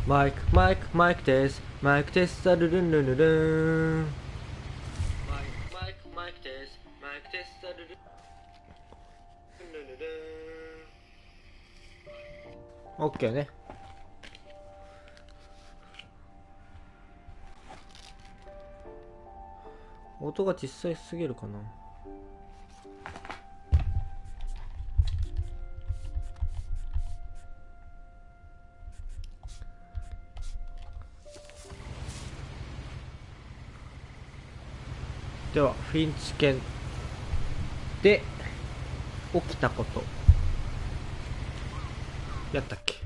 マイクマイクマイクテスマイクテスタルルンルンルルン。マイクマイクマイクテスマイクテスタルルンルンルンルン。オッケーね。音が小さいすぎるかな。ではフィンチ家で起きたことやったっけ。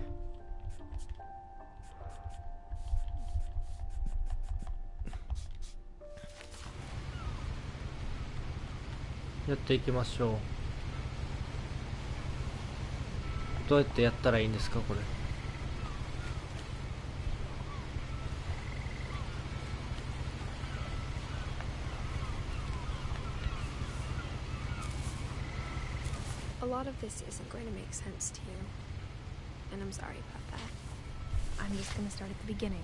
やっていきましょう。どうやってやったらいいんですかこれ。A lot of this isn't going to make sense to you, and I'm sorry about that. I'm just going to start at the beginning,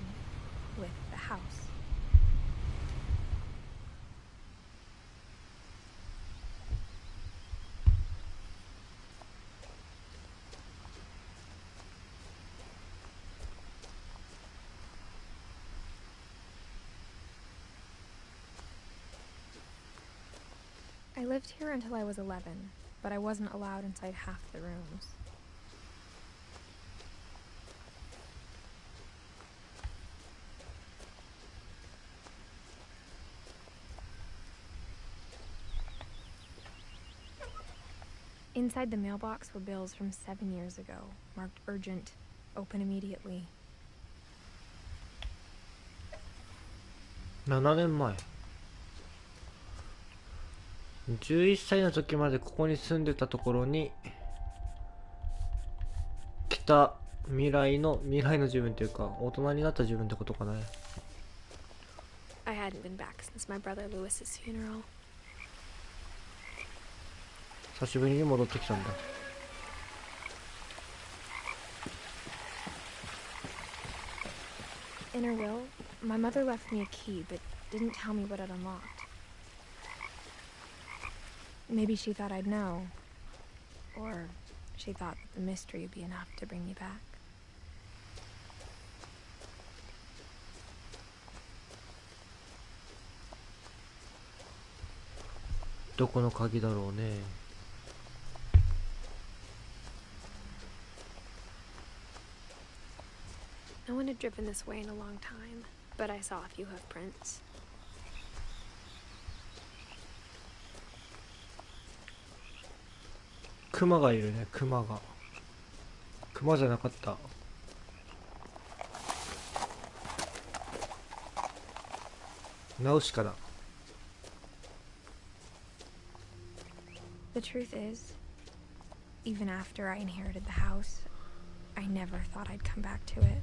with the house. I lived here until I was 11, but I wasn't allowed inside half the rooms. Inside the mailbox were bills from 7 years ago, marked urgent, open immediately. 7年前。11歳の時までここに住んでたところに来た未来の自分というか大人になった自分ってことかね。 I hadn't been back since my brother Lewis's funeral. 久しぶりに戻ってきたんだ。In her will, my mother left me a key, but didn't tell me what it unlocked. Maybe she thought I'd know, or she thought that the mystery would be enough to bring me back. どこの鍵だろうね。No one had driven this way in a long time, but I saw a few hoof prints. クマがいるね。クマじゃなかった。ナウシカだ。 The truth is, even after I inherited the house, I never thought I'd come back to it.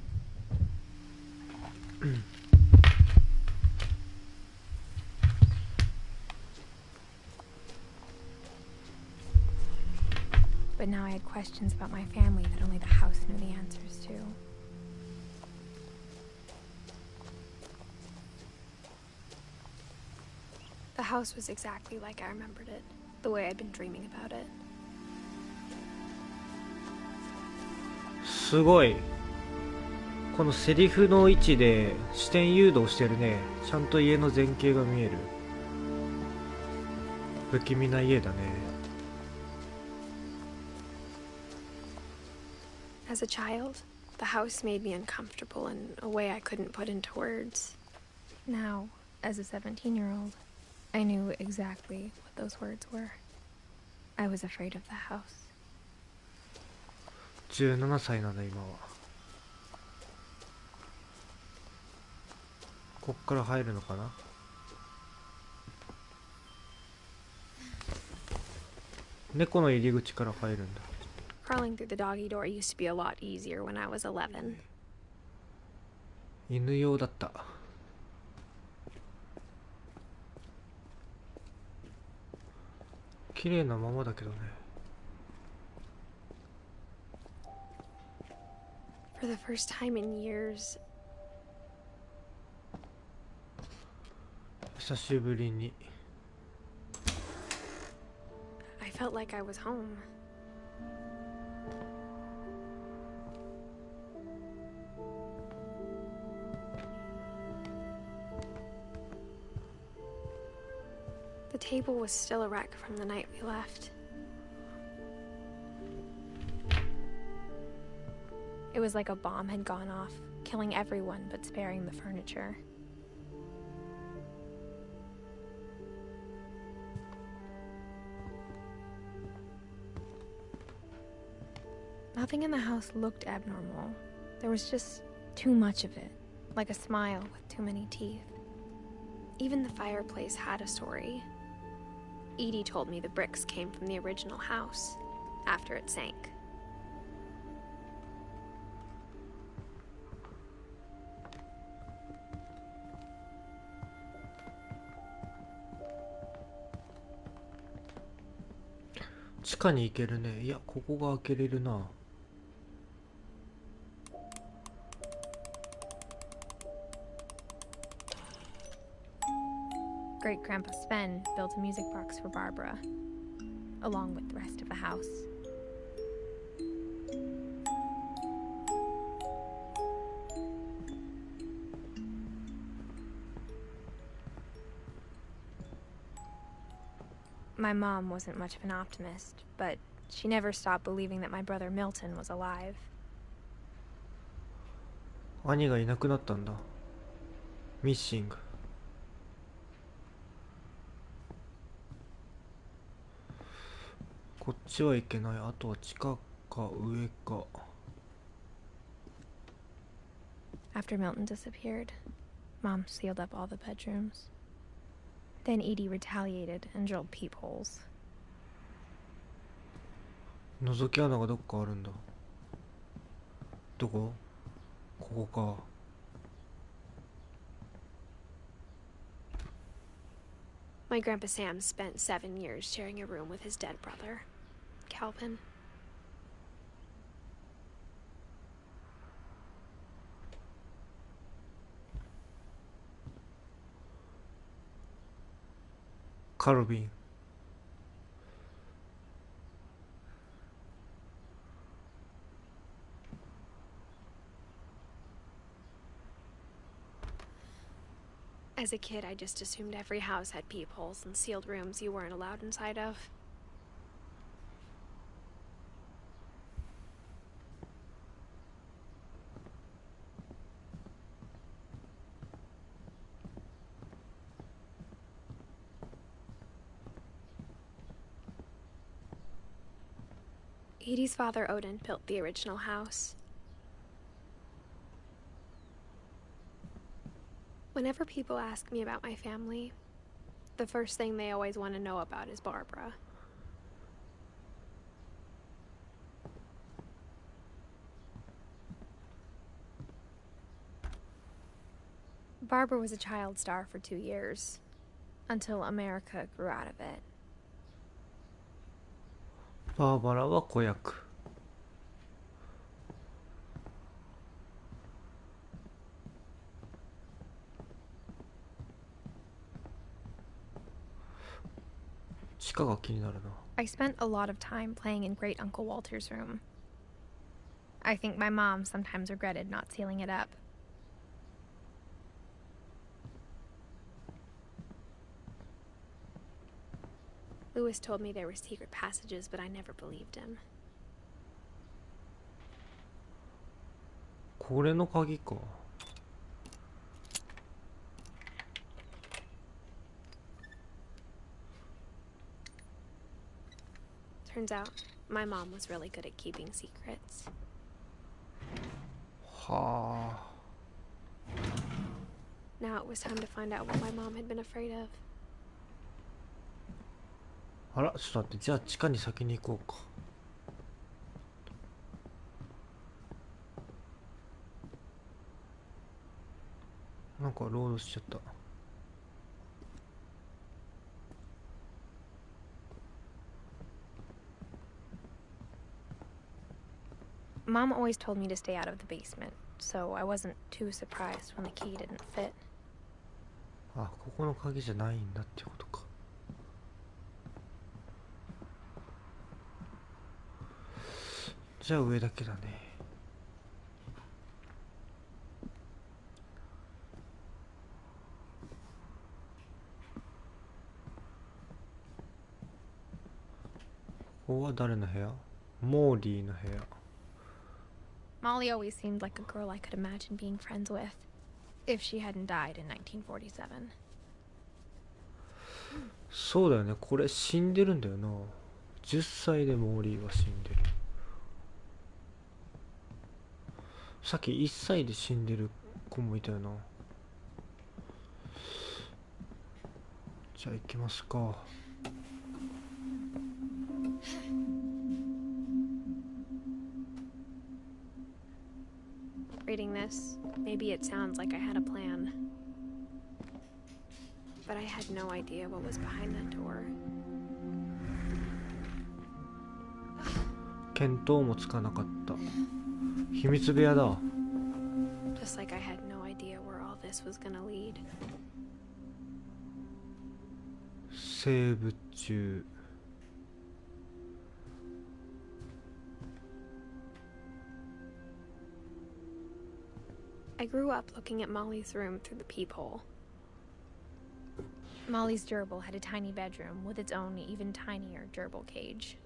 But now I had questions about my family that only the house knew the answers to. The house was exactly like I remembered it, the way I'd been dreaming about it. すごい。このセリフの位置で視点誘導してるね。ちゃんと家の前景が見える。不気味な家だね。As a child, the house made me uncomfortable in a way I couldn't put into words. Now, as a 17-year-old, I knew exactly what those words were. I was afraid of the house. 17歳なんだ今は。こっから入るのかな。猫の入り口から入るんだ。 Crawling through the doggy door used to be a lot easier when I was 11. 犬用だった。綺麗なままだけどね。For the first time in years, 久しぶりに I felt like I was home. The table was still a wreck from the night we left. It was like a bomb had gone off, killing everyone but sparing the furniture. Nothing in the house looked abnormal. There was just too much of it, like a smile with too many teeth. Even the fireplace had a story. Edie told me the bricks came from the original house, after it sank.「地下に行けるね。いや、ここが開けれるな。」Great Grandpa Sven built a music box for Barbara, along with the rest of the house. My mom wasn't much of an optimist, but she never stopped believing that my brother Milton was alive. 兄がいなくなったんだ。ミッシング。こっちはいけない。あとは地下か上か。After Milton disappeared, Mom sealed up all the bedrooms. Then Edie retaliated and drilled peepholes. 覗き穴がどっかあるんだ。どこ？ここか。My Grandpa Sam spent 7 years sharing a room with his dead brother, Calvin. Calvin. As a kid, I just assumed every house had peepholes and sealed rooms you weren't allowed inside of. Edie's father Odin built the original house. Whenever people ask me about my family, the first thing they always want to know about is Barbara. Barbara was a child star for 2 years, until America grew out of it. バーバラは子役。地下が気になるな。I spent a lot of time playing in Great Uncle Walter's room. I think my mom sometimes regretted not sealing it up. Lewis told me there were secret passages, but I never believed him. これの鍵か。Turns out, my mom was really good at keeping secrets. はあ。 Now it was time to find out what my mom had been afraid of. あら、ちょっと待って。じゃあ地下に先に行こうか。なんかロードしちゃった。Mom always told me to stay out of the basement, so I wasn't too surprised when the key didn't fit. あ、ここの鍵じゃないんだってことか。じゃあ上だけだね。ここは誰の部屋？モーリーの部屋。Molly always seemed like a girl I could imagine being friends with, if she hadn't died in 1947. そうだよね、これ死んでるんだよな。10歳でモーリーは死んでる。さっき1歳で死んでる子もいたよな。じゃあ行きますか。Reading this, maybe it sounds like I had a plan. But I had no idea what was behind that door. 見当もつかなかった。秘密部屋だ。Just like I had no idea where all this was gonna lead. 生物中。I grew up looking at Molly's room through the peephole. Molly's gerbil had a tiny bedroom with its own even tinier gerbil cage.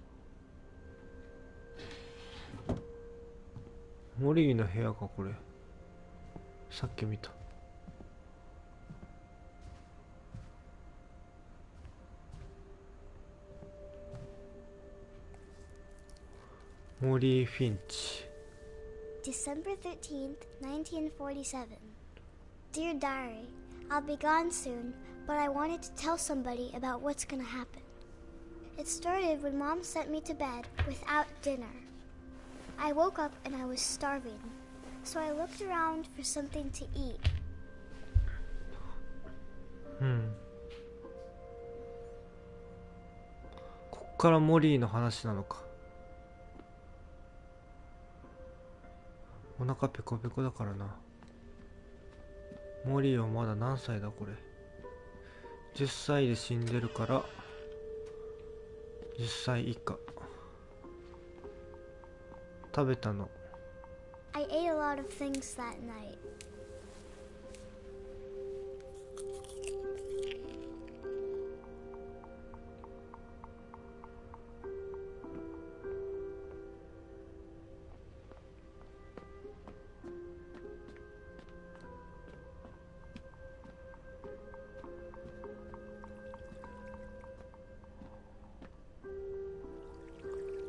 モリーの部屋かこれ。さっき見た。モリー・フィンチ。December 13th, 1947. Dear Diary, I'll be gone soon, but I wanted to tell somebody about what's gonna happen. It started when Mom sent me to bed without dinner. I woke up and I was starving, so I looked around for something to eat. こっからモリーの話なのか。お腹ペコペコだからな。モリーはまだ何歳だこれ。10歳で死んでるから10歳以下。食べたの。I ate a lot of things that night.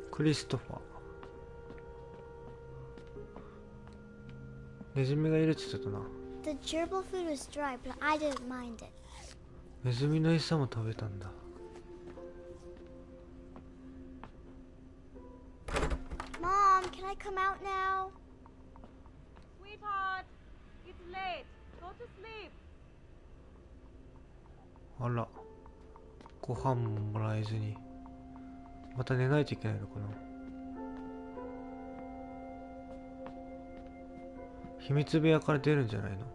「クリストファー」。ネズミがいるって言ってたな。The gerbil food was dry, but I didn't mind it. ネズミの餌も食べたんだ。Mom, can I come out now? Sweetheart, it's late. Go to sleep. あら、ご飯ももらえずにまた寝ないといけないのかな。秘密部屋から出るんじゃないの。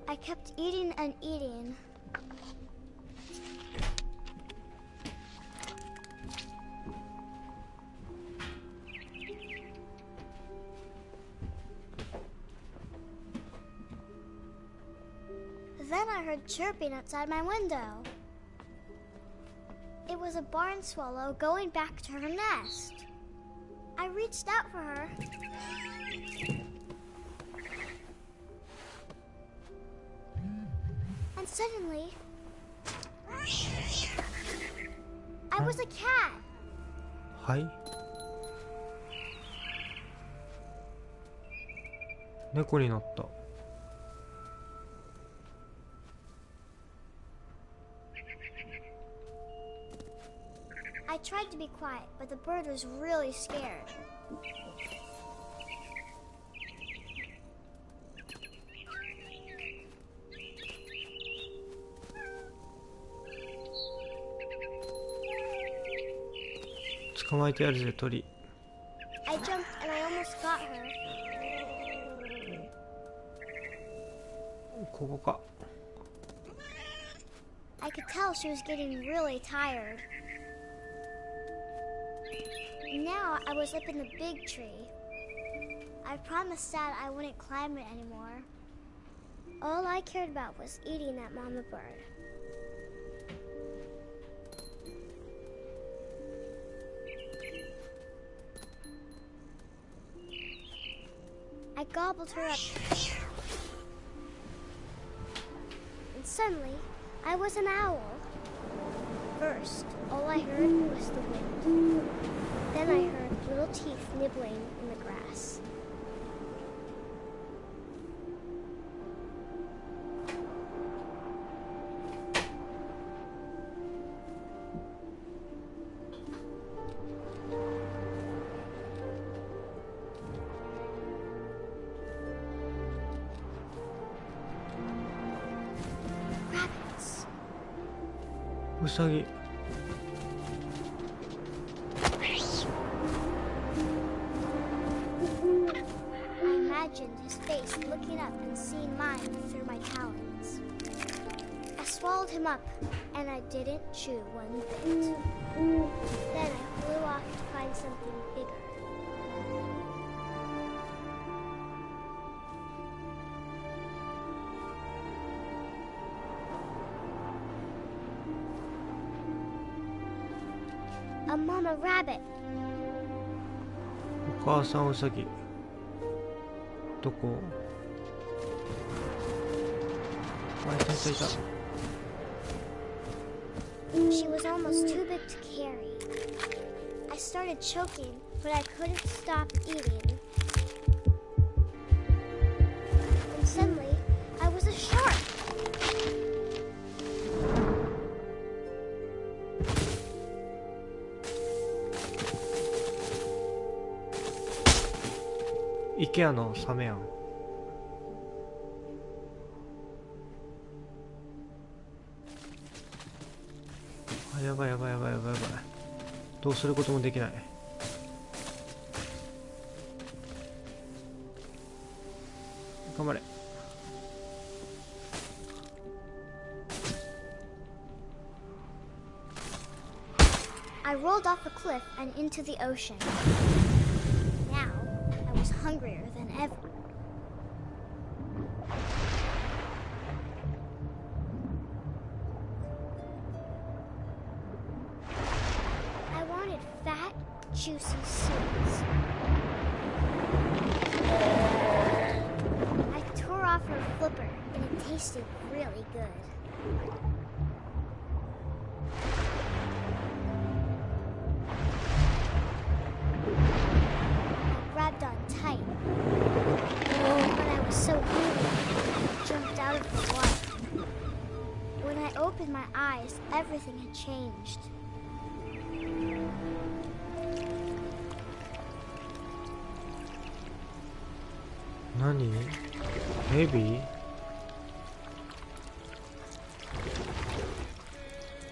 I kept eating and eating. Then I heard chirping outside my window. It was a barn swallow going back to her nest. I reached out for her. And suddenly, I was a cat. はい。猫になった。I tried to be quiet, but the bird was really scared. 捕まえてやるぜ鳥。 I jumped and I almost got her. ここか。 I could tell she was getting really tired. Now I was up in the big tree. I promised Dad I wouldn't climb it anymore. All I cared about was eating that mama bird. I gobbled her up. And suddenly, I was an owl. First, all I heard was the wind. Then I heard little teeth nibbling in the grass. Rabbits. ウサギ。 I imagined his face looking up and seeing mine through my talons. I swallowed him up, and I didn't chew one bit. Then I flew off to find something bigger. A mama rabbit. お母さんウサギ。どこ？あ、いたいたいた。 She was almost too big to carry. I started choking, but I couldn't stop eating. And suddenly, I was a shark. IKEA のサメやん。あ、やばいやばいやばいやばいやばい。どうすることもできない。頑張れ。I rolled off a cliff and into the ocean. Now, I was hungrier than ever. I wanted fat, juicy seeds. I tore off her flipper, and it tasted really good. Grabbed on tight. But I was so hungry, I jumped out of the water. When I opened my eyes, everything had changed. Nani? Maybe?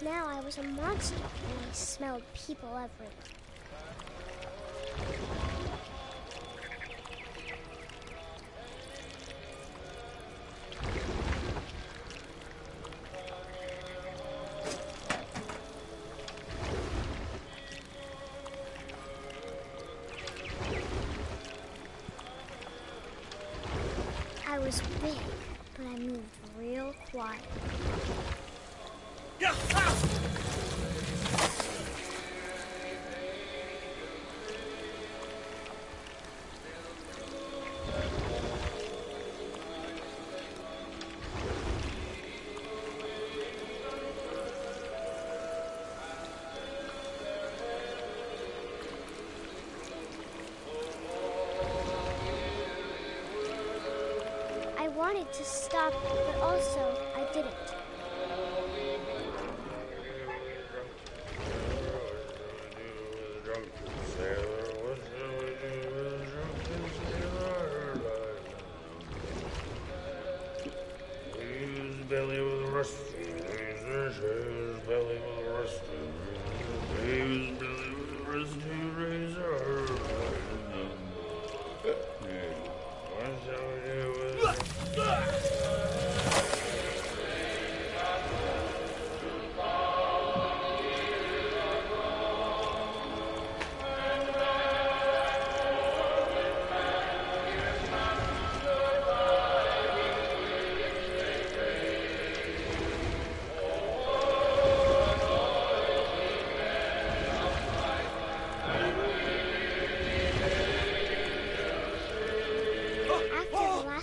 Now I was a monster, and I smelled people everywhere. I was big, but I moved real quiet. I wanted to stop, but also I didn't. Belly with a rust. Belly with a rust. Belly with a rust.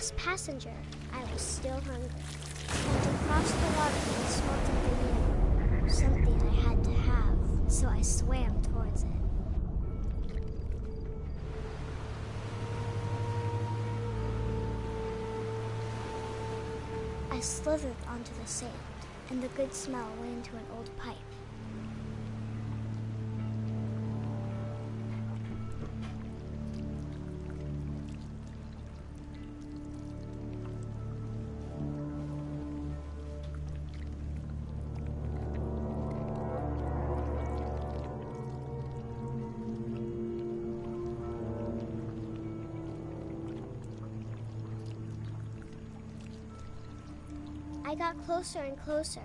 last passenger, I was still hungry. And to cross the water in smoking banana, something I had to have, so I swam towards it. I slithered onto the sand, and the good smell went into an old pipe. I got closer and closer.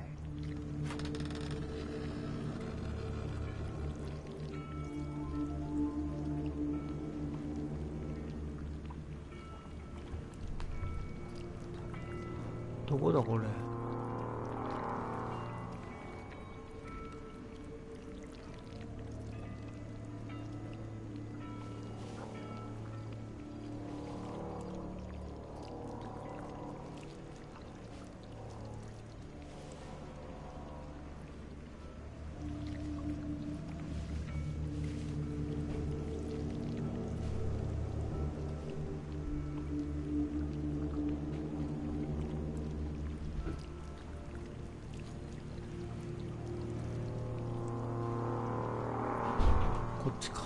What is this?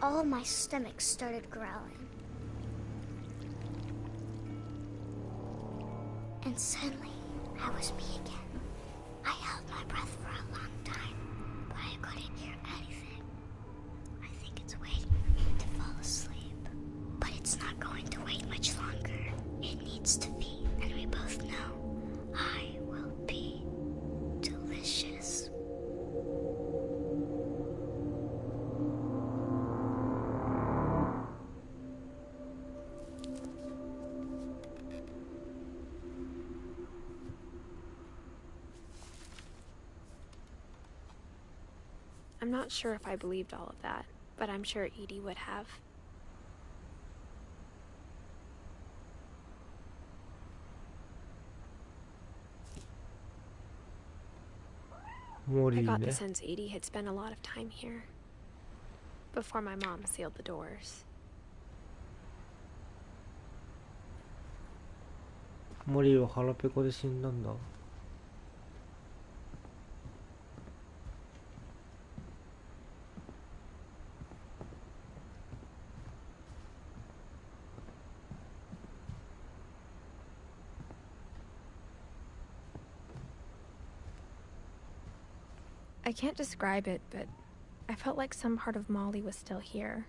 All of my stomach started growling. And suddenly, I was me again. I held my breath for a long time, but I couldn't hear anything. I think it's waiting for me to fall asleep. But it's not going to wait much longer. It needs to be, and we both know I will be delicious. I'm not sure if I believed all of that, but I'm sure Edie would have. I got the sense Edie had spent a lot of time here before my mom sealed the doors. Moriは腹ペコで死んだんだ。I can't describe it, but I felt like some part of Molly was still here.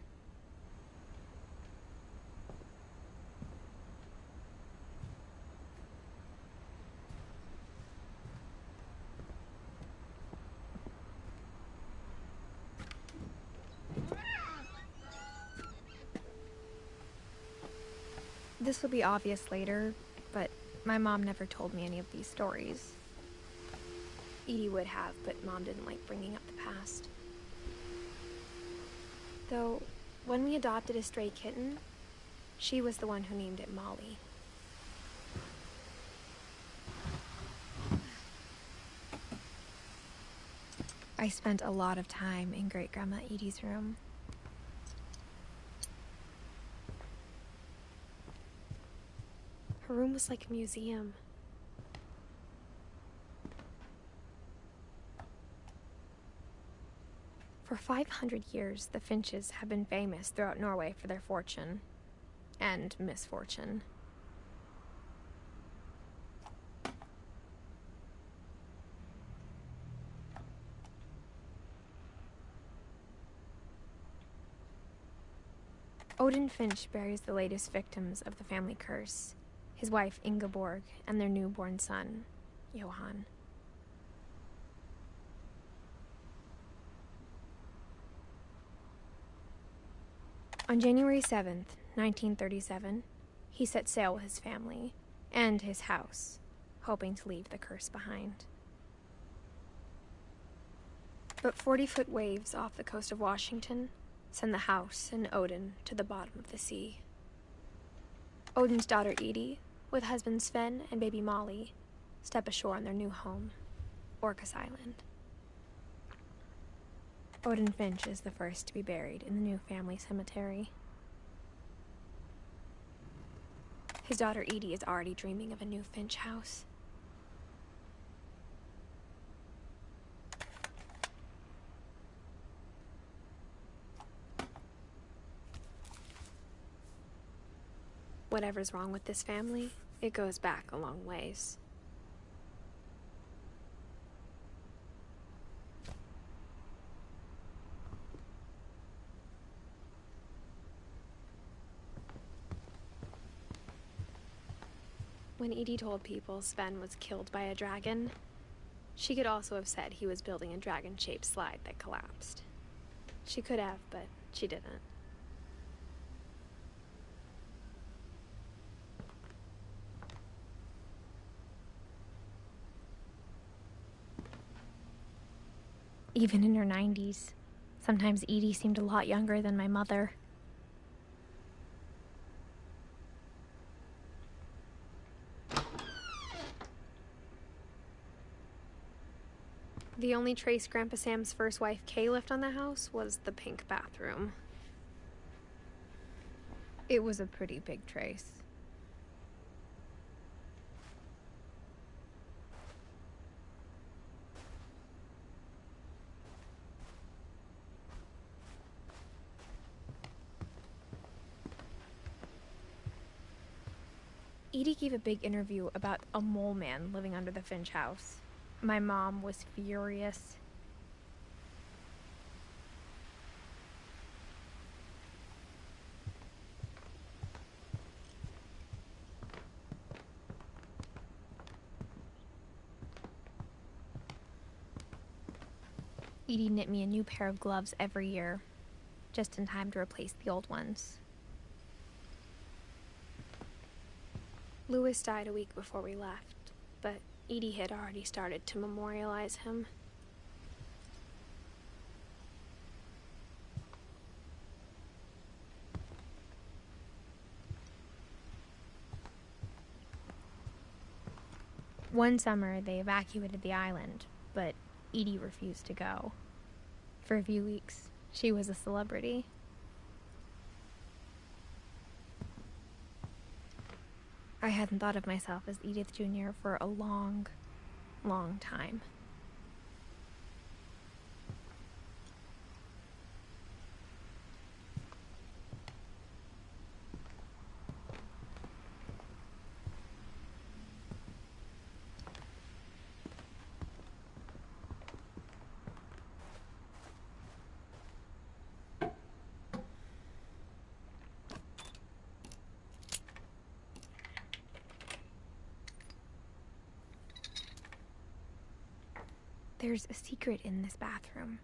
This will be obvious later, but my mom never told me any of these stories. Edie would have, but Mom didn't like bringing up the past. Though, when we adopted a stray kitten, she was the one who named it Molly. I spent a lot of time in Great-Grandma Edie's room. Her room was like a museum. For 500 years, the Finches have been famous throughout Norway for their fortune and misfortune. Odin Finch buries the latest victims of the family curse, his wife Ingeborg and their newborn son, Johan. On January 7th, 1937, he set sail with his family and his house, hoping to leave the curse behind. But 40-foot waves off the coast of Washington send the house and Odin to the bottom of the sea. Odin's daughter Edie, with husband Sven and baby Molly, step ashore on their new home, Orcas Island. Odin Finch is the first to be buried in the new family cemetery. His daughter Edie is already dreaming of a new Finch house. Whatever's wrong with this family, it goes back a long ways. When Edie told people Sven was killed by a dragon, she could also have said he was building a dragon-shaped slide that collapsed. She could have, but she didn't. Even in her 90s, sometimes Edie seemed a lot younger than my mother. The only trace Grandpa Sam's first wife Kay left on the house was the pink bathroom. It was a pretty big trace. Edie gave a big interview about a mole man living under the Finch house. My mom was furious. Edie knit me a new pair of gloves every year, just in time to replace the old ones. Louis died a week before we left, but Edie had already started to memorialize him. One summer, they evacuated the island, but Edie refused to go. For a few weeks, she was a celebrity. I hadn't thought of myself as Edith Jr. for a long, long time. There's a secret in this bathroom.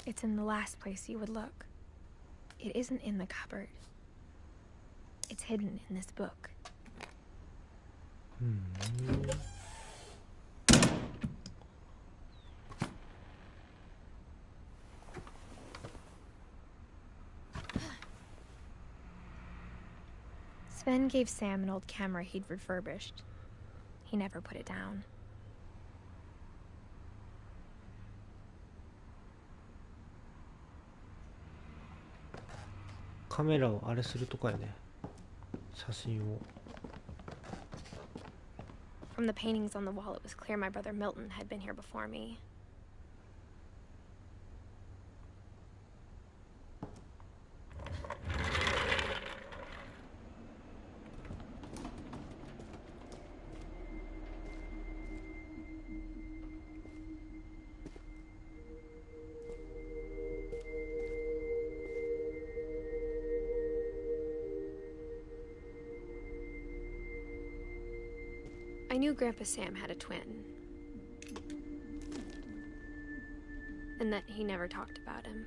It's in the last place you would look. It isn't in the cupboard. It's hidden in this book. Sven gave Sam an old camera he'd refurbished. He never put it down. 카메라をあれするとかやね。写真を。From the paintings on the wall, it was clear my brother Milton had been here before me. I knew Grandpa Sam had a twin, and that he never talked about him.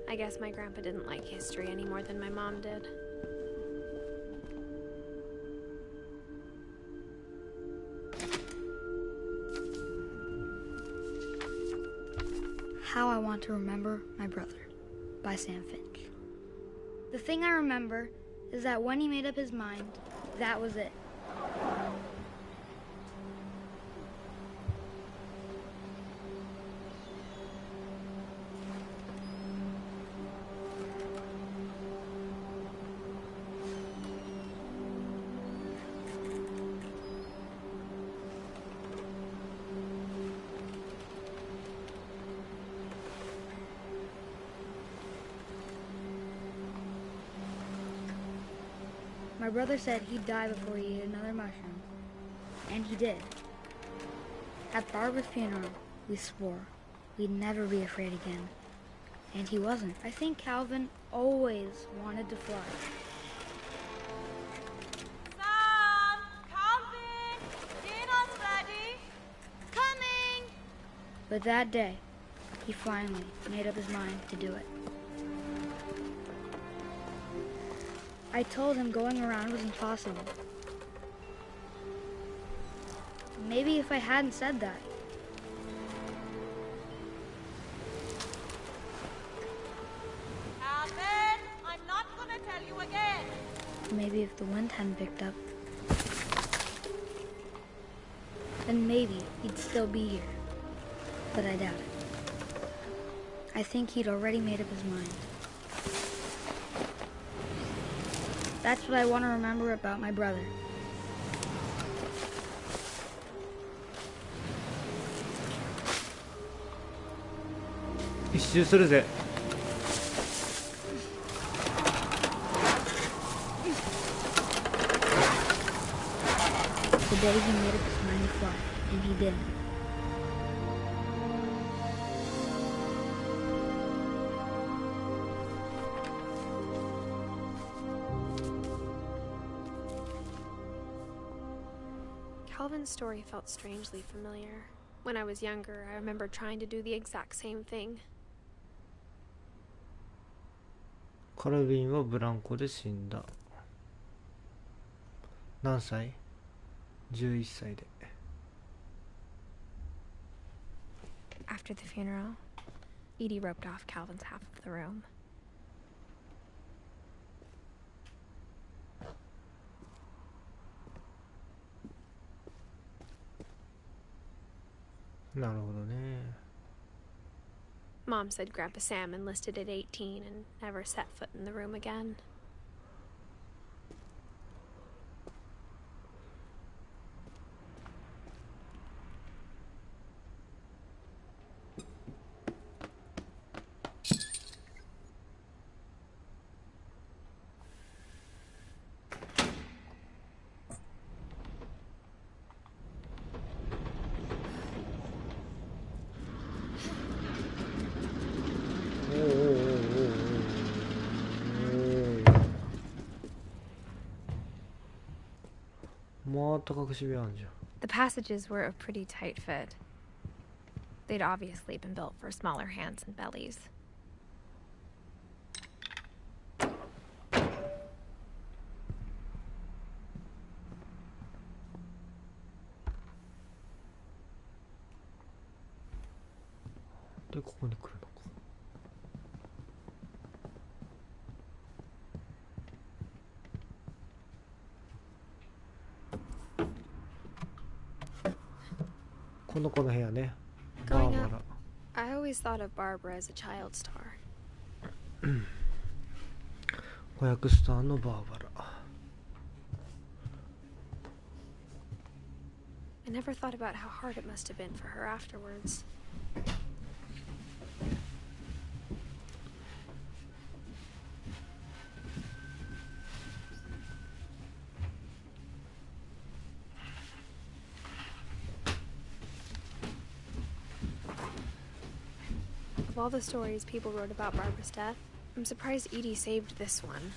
I guess my grandpa didn't like history any more than my mom did. How I Want to Remember My Brother by Sam Finch. The thing I remember is that when he made up his mind, that was it. My brother said he'd die before he ate another mushroom. And he did. At Barbara's funeral, we swore we'd never be afraid again. And he wasn't. I think Calvin always wanted to fly. Sam! Calvin! Dinner's ready! Coming! But that day, he finally made up his mind to do it. I told him going around was impossible. Maybe if I hadn't said that. Calvin! I'm not gonna tell you again! Maybe if the wind hadn't picked up. Then maybe he'd still be here. But I doubt it. I think he'd already made up his mind. That's what I want to remember about my brother.一周するぜ。The day he made up his mind to fly, and he didn't. Calvin's story felt strangely familiar. When I was younger, I remember trying to do the exact same thing. カルビンはブランコで死んだ。何歳 ?11 歳で。After the funeral, Edie roped off Calvin's half of the room. なるほどね。Mom said Grandpa Sam enlisted at 18 and never set foot in the room again. また隠し部屋あんじゃん。 The passages were a pretty tight fit. They'd obviously been built for smaller hands and bellies.でここに来るのか。この子の部屋ね。バー Growing バ up, ラ。 I always thought of Barbara as a child star. 子役スターのバーバラ。 I never thought about how hard it must have been for her afterwards. Of all the stories people wrote about Barbara's death, I'm surprised Edie saved this one.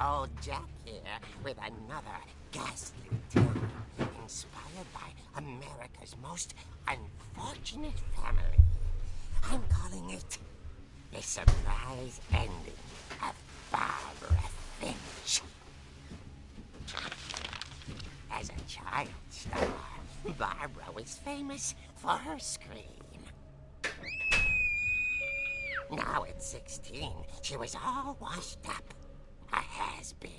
Old Jack here with another ghastly tale inspired by America's most unfortunate family. I'm calling it The Surprise Ending of Barbara Finch. As a child star, Barbara was famous for her scream. Now at 16, she was all washed up, a has-been.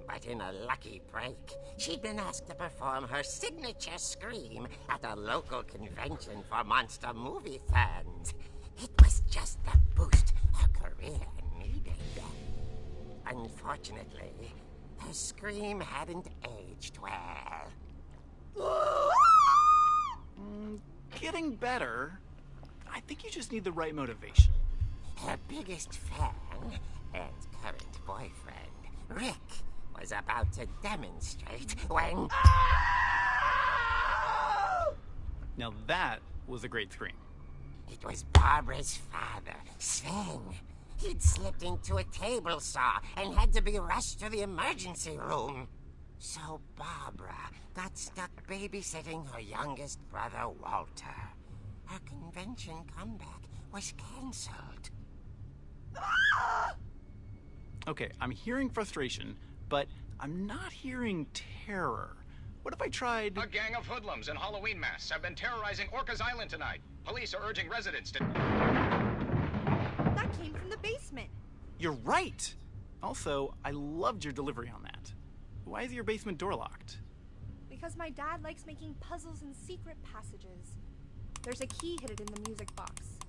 But in a lucky break, she'd been asked to perform her signature scream at a local convention for monster movie fans. It was just the boost her career needed. Unfortunately, her scream hadn't aged well. Getting better. I think you just need the right motivation. Her biggest fan and current boyfriend, Rick, was about to demonstrate when... Now that was a great scream. It was Barbara's father, Sven. He'd slipped into a table saw and had to be rushed to the emergency room. So Barbara got stuck babysitting her youngest brother, Walter. Her convention comeback was cancelled. Okay, I'm hearing frustration, but I'm not hearing terror. What if I tried... A gang of hoodlums in Halloween masks have been terrorizing Orcas Island tonight. Police are urging residents to... That came from the basement. You're right! Also, I loved your delivery on that. Why is your basement door locked? Because my dad likes making puzzles and secret passages. There's a key hidden in the music box.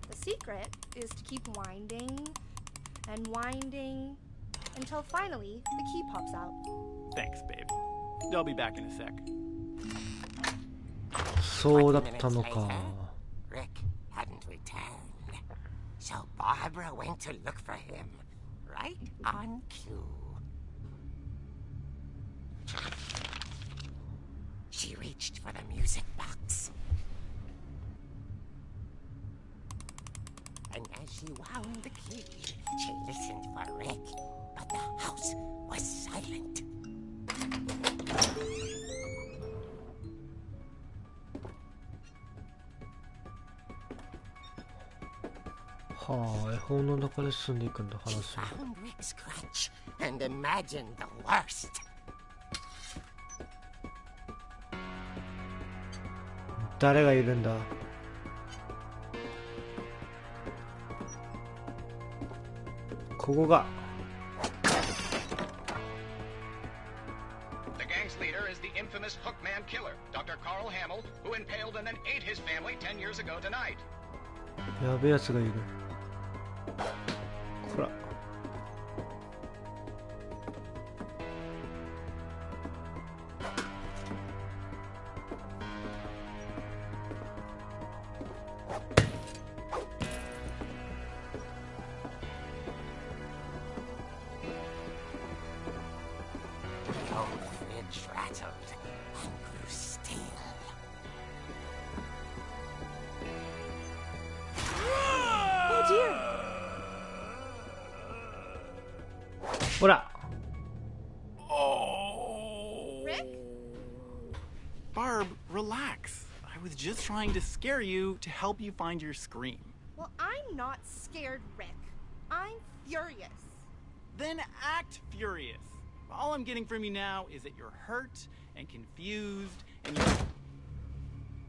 The secret is to keep winding and winding until finally the key pops out. Thanks, babe. I'll be back in a sec. そうだったの 20 minutes か。 later, Rick hadn't returned. So Barbara went to look for him, right on cue. She reached for the music box. And as she wound the key, she listened for Rick, but the house was silent.はあ、絵本の中で進んでいくんだ、 She 話は。 found Rick's crutch and imagined the worst. 誰がいるんだ。ここが。 The gang's leader is the infamous Hookman killer, Dr. Carl Hamill, who impaled and then ate his family 10 years ago tonight. やべえやつがいる。ほら。The old fridge rattled and grew still. Oh dear! ほら。 Rick? Barb, relax. I was just trying to scare you to help you find your scream. Well, I'm not scared, Rick. I'm furious. Then act furious. All I'm getting from you now is that you're hurt and confused and you...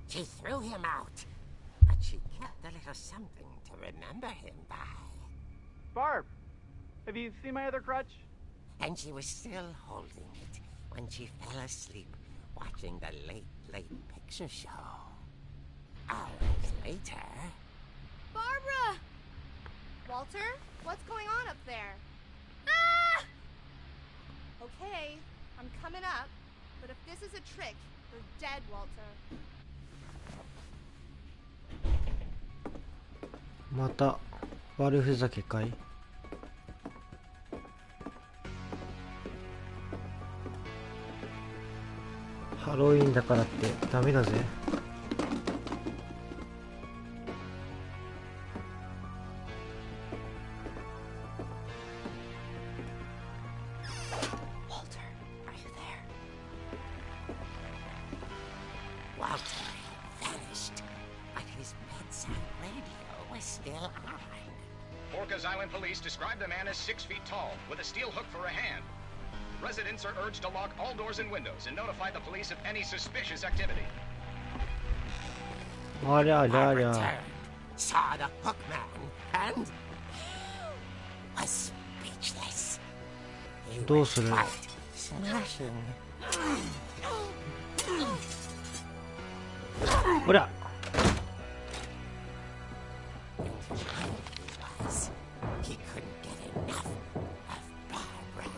She threw him out, but she kept a little something to remember him by. Barb, have you seen my other crutch? And she was still holding it when she fell asleep watching the late picture show. Hours later... Barbara! Walter, what's going on up there? Ah! Okay, I'm coming up, but if this is a trick, you're dead, Walter. また悪ふざけかい。ハロウィンだからってダメだぜ。Walter, are you there? Walter vanished, but his bedside radio was still on. Orcas Island police describe the man as 6 feet tall, with a steel hook for a hand. Residents are urged to lock all doors and windows and notify the police of any suspicious activity. ありゃありゃあ I りゃ。 returned, saw the hookman, and was speechless. He どう was する？ quite smashing. ほら。 He couldn't get enough of Barbara.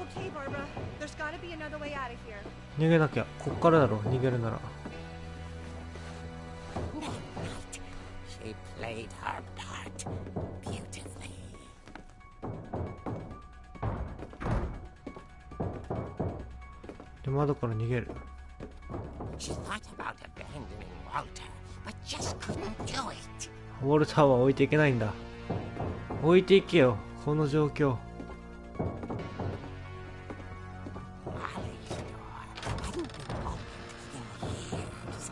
Okay, Barbara. There's gotta be another way out of here. 逃げなきゃ。こっからだろ、逃げるなら。 That night, she played her part beautifully. で、窓から逃げる。 She thought about abandoning Walter, but just couldn't do it. ウォルターは置いていけないんだ。置いていけよ、この状況。 Molly's door hadn't been opened in years.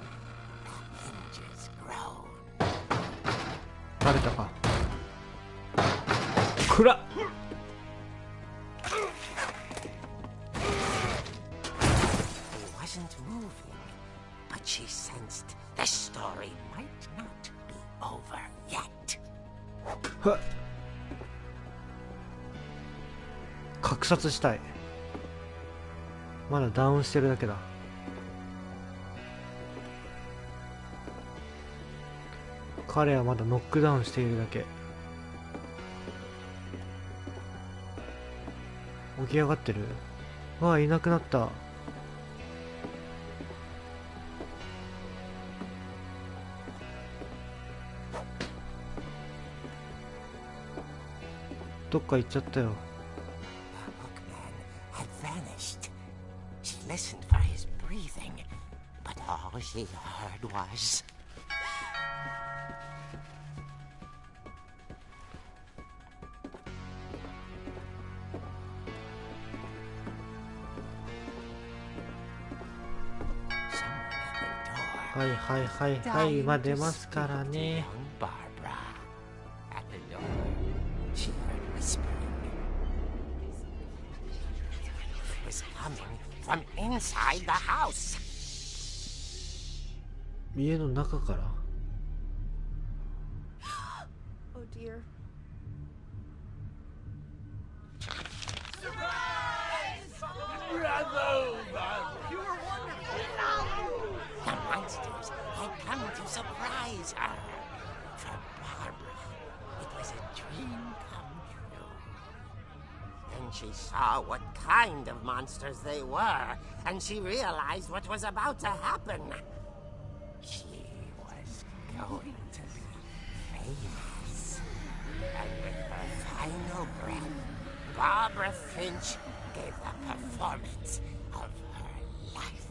The hinges groaned. バレたか。暗っ。 He wasn't moving, but she sensed the story might not be over yet. ふっ。格殺したい。まだダウンしてるだけだ。彼はまだノックダウンしているだけ。起き上がってる。わあ、いなくなった。どっか行っちゃったよ。 The hookman had vanished. She listened for his breathing, but all she heard was... someone at the door. はいはいはいはい、今出ますからね。 Young Barbara. At the door, she heard whispering. It was coming from inside the house. 家の中から。 Oh dear. The monsters had come to surprise her. For Barbara, it was a dream come true. Then she saw what kind of monsters they were, and she realized what was about to happen. She was going to be famous. And with her final breath, Barbara Finch gave the performance of her life.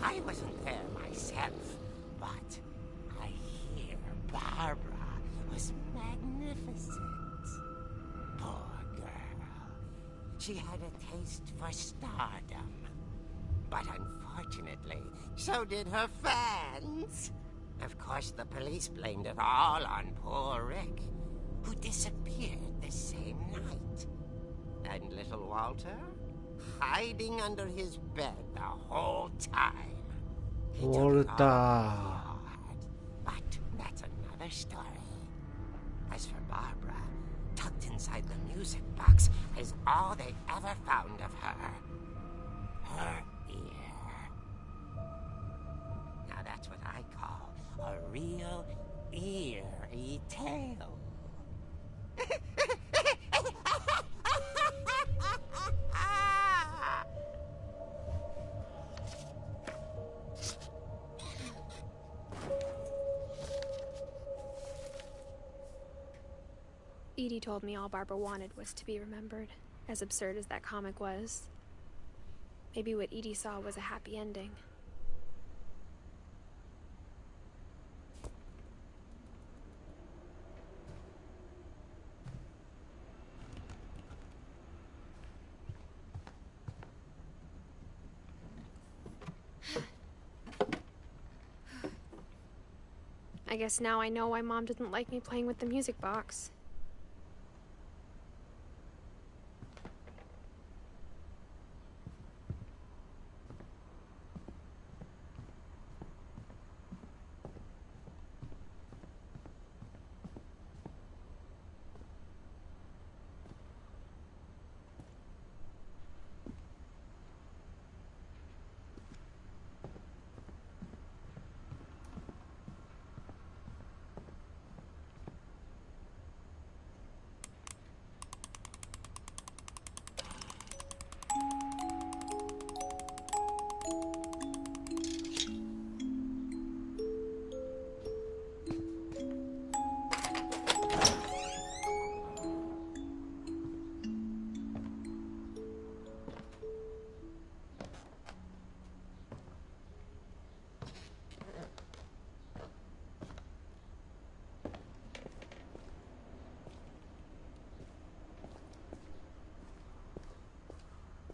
I wasn't there myself, but I hear Barbara was magnificent. Poor girl. She had a taste for stardom. But unfortunately, so did her fans. Of course, the police blamed it all on poor Rick, who disappeared the same night. And little Walter? Hiding under his bed the whole time. He took it all Walter. hard. But that's another story. As for Barbara, tucked inside the music box is all they ever found of her. Her ear. Now that's what I call a real eerie tale. Edie told me all Barbara wanted was to be remembered, as absurd as that comic was. Maybe what Edie saw was a happy ending. I guess now I know why Mom didn't like me playing with the music box.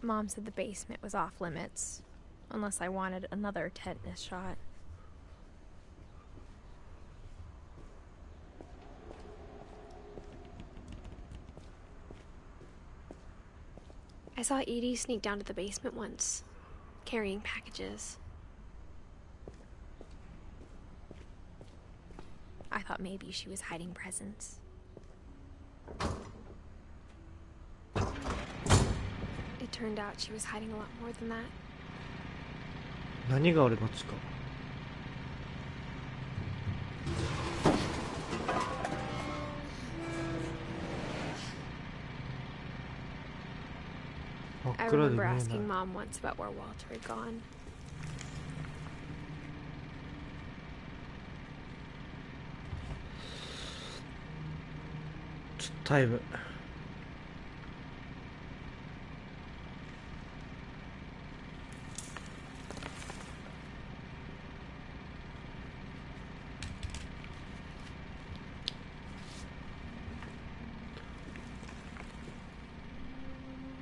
Mom said the basement was off limits, unless I wanted another tetanus shot. I saw Edie sneak down to the basement once, carrying packages. I thought maybe she was hiding presents. It turned out she was hiding a lot more than that. 何が俺の地か。I remember asking Mom once about where Walter had gone. ちょっとタイム。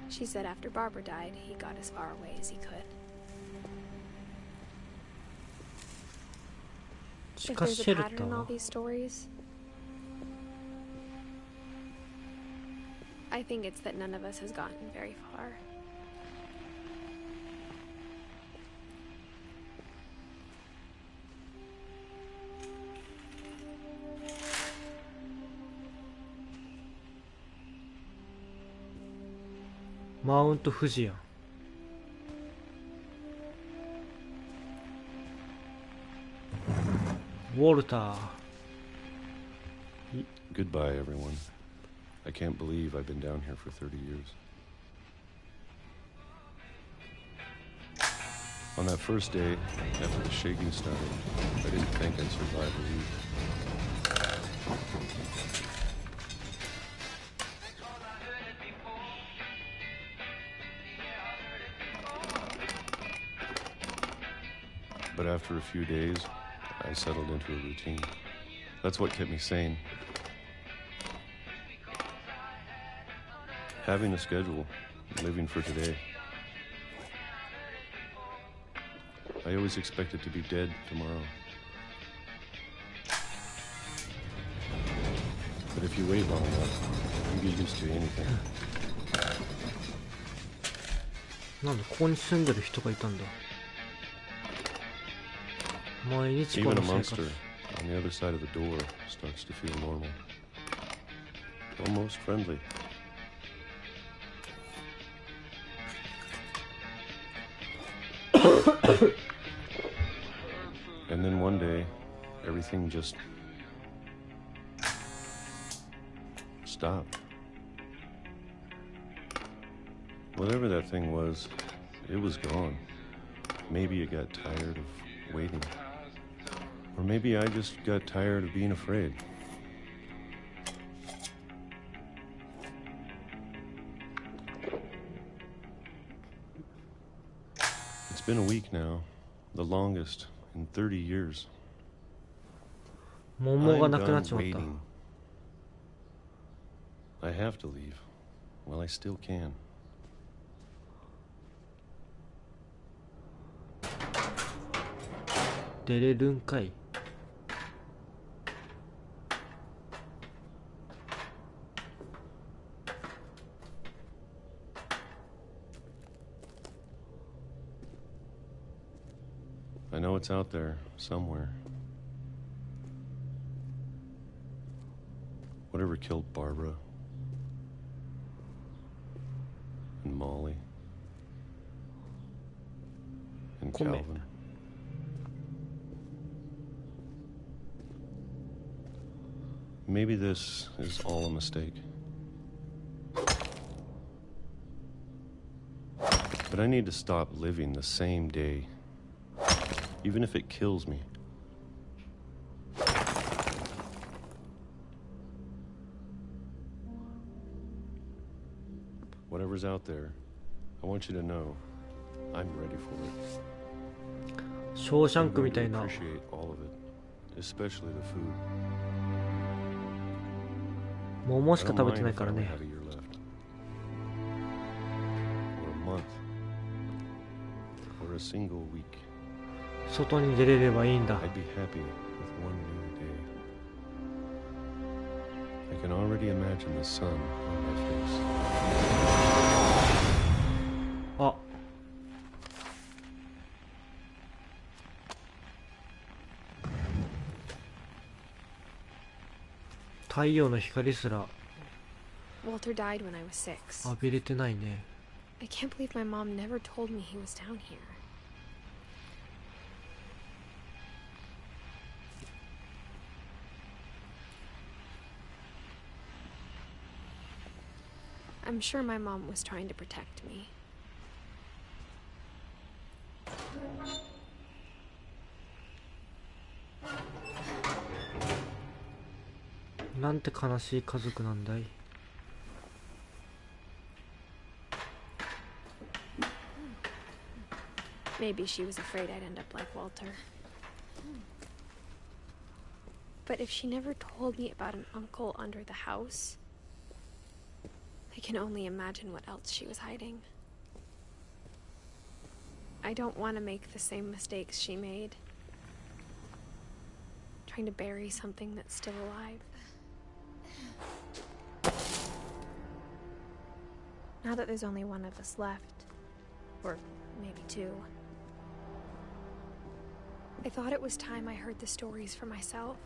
She said after Barbara died, he got as far away as he could. If there's a pattern in all these stories, I think it's that none of us has gotten very far. Mount Fuji. Walter. Goodbye, everyone. I can't believe I've been down here for 30 years. On that first day, after the shaking started, I didn't think I'd survive a week. But after a few days, I settled into a routine. That's what kept me sane. Having a schedule, living for today. I always expected to be dead tomorrow. But if you wait long enough, you get used to anything. なんだ、ここに住んでる人がいたんだ。毎日こ Even の a 生 monster 活。 on the other side of the door starts to feel normal. Almost friendly. And then one day, everything just stopped. Whatever that thing was, it was gone. Maybe it got tired of waiting. Or maybe I just got tired of being afraid. It's been a week now, the longest in 30 years. 桃が I'm なくなっ done ちまった。 waiting. I have to leave. Well, I still can. 出れるんかい。It's out there somewhere. Whatever killed Barbara and Molly and Calvin. Maybe this is all a mistake. But I need to stop living the same day, even if it kills me. Whatever's out there, I want you to know I'm ready for it. ショーシャン I'm クみ going た to いな。 appreciate all of it, especially the food. 桃 I しか don't 食べて mind ない if か I ら only ね。 have a year left, or a month, or a single week. 外に出れればいいんだ。 I'd be happy with one new day. I can already imagine the sun on my face. あ、太陽の光すら Walter died when I was 6. 浴びれてないね。 I can't believe my mom never told me he was down here. I'm sure my mom was trying to protect me. なんて悲しい家族なんだい。 Maybe she was afraid I'd end up like Walter. But if she never told me about an uncle under the house, I can only imagine what else she was hiding. I don't want to make the same mistakes she made. Trying to bury something that's still alive. Now that there's only one of us left, or maybe two, I thought it was time I heard the stories for myself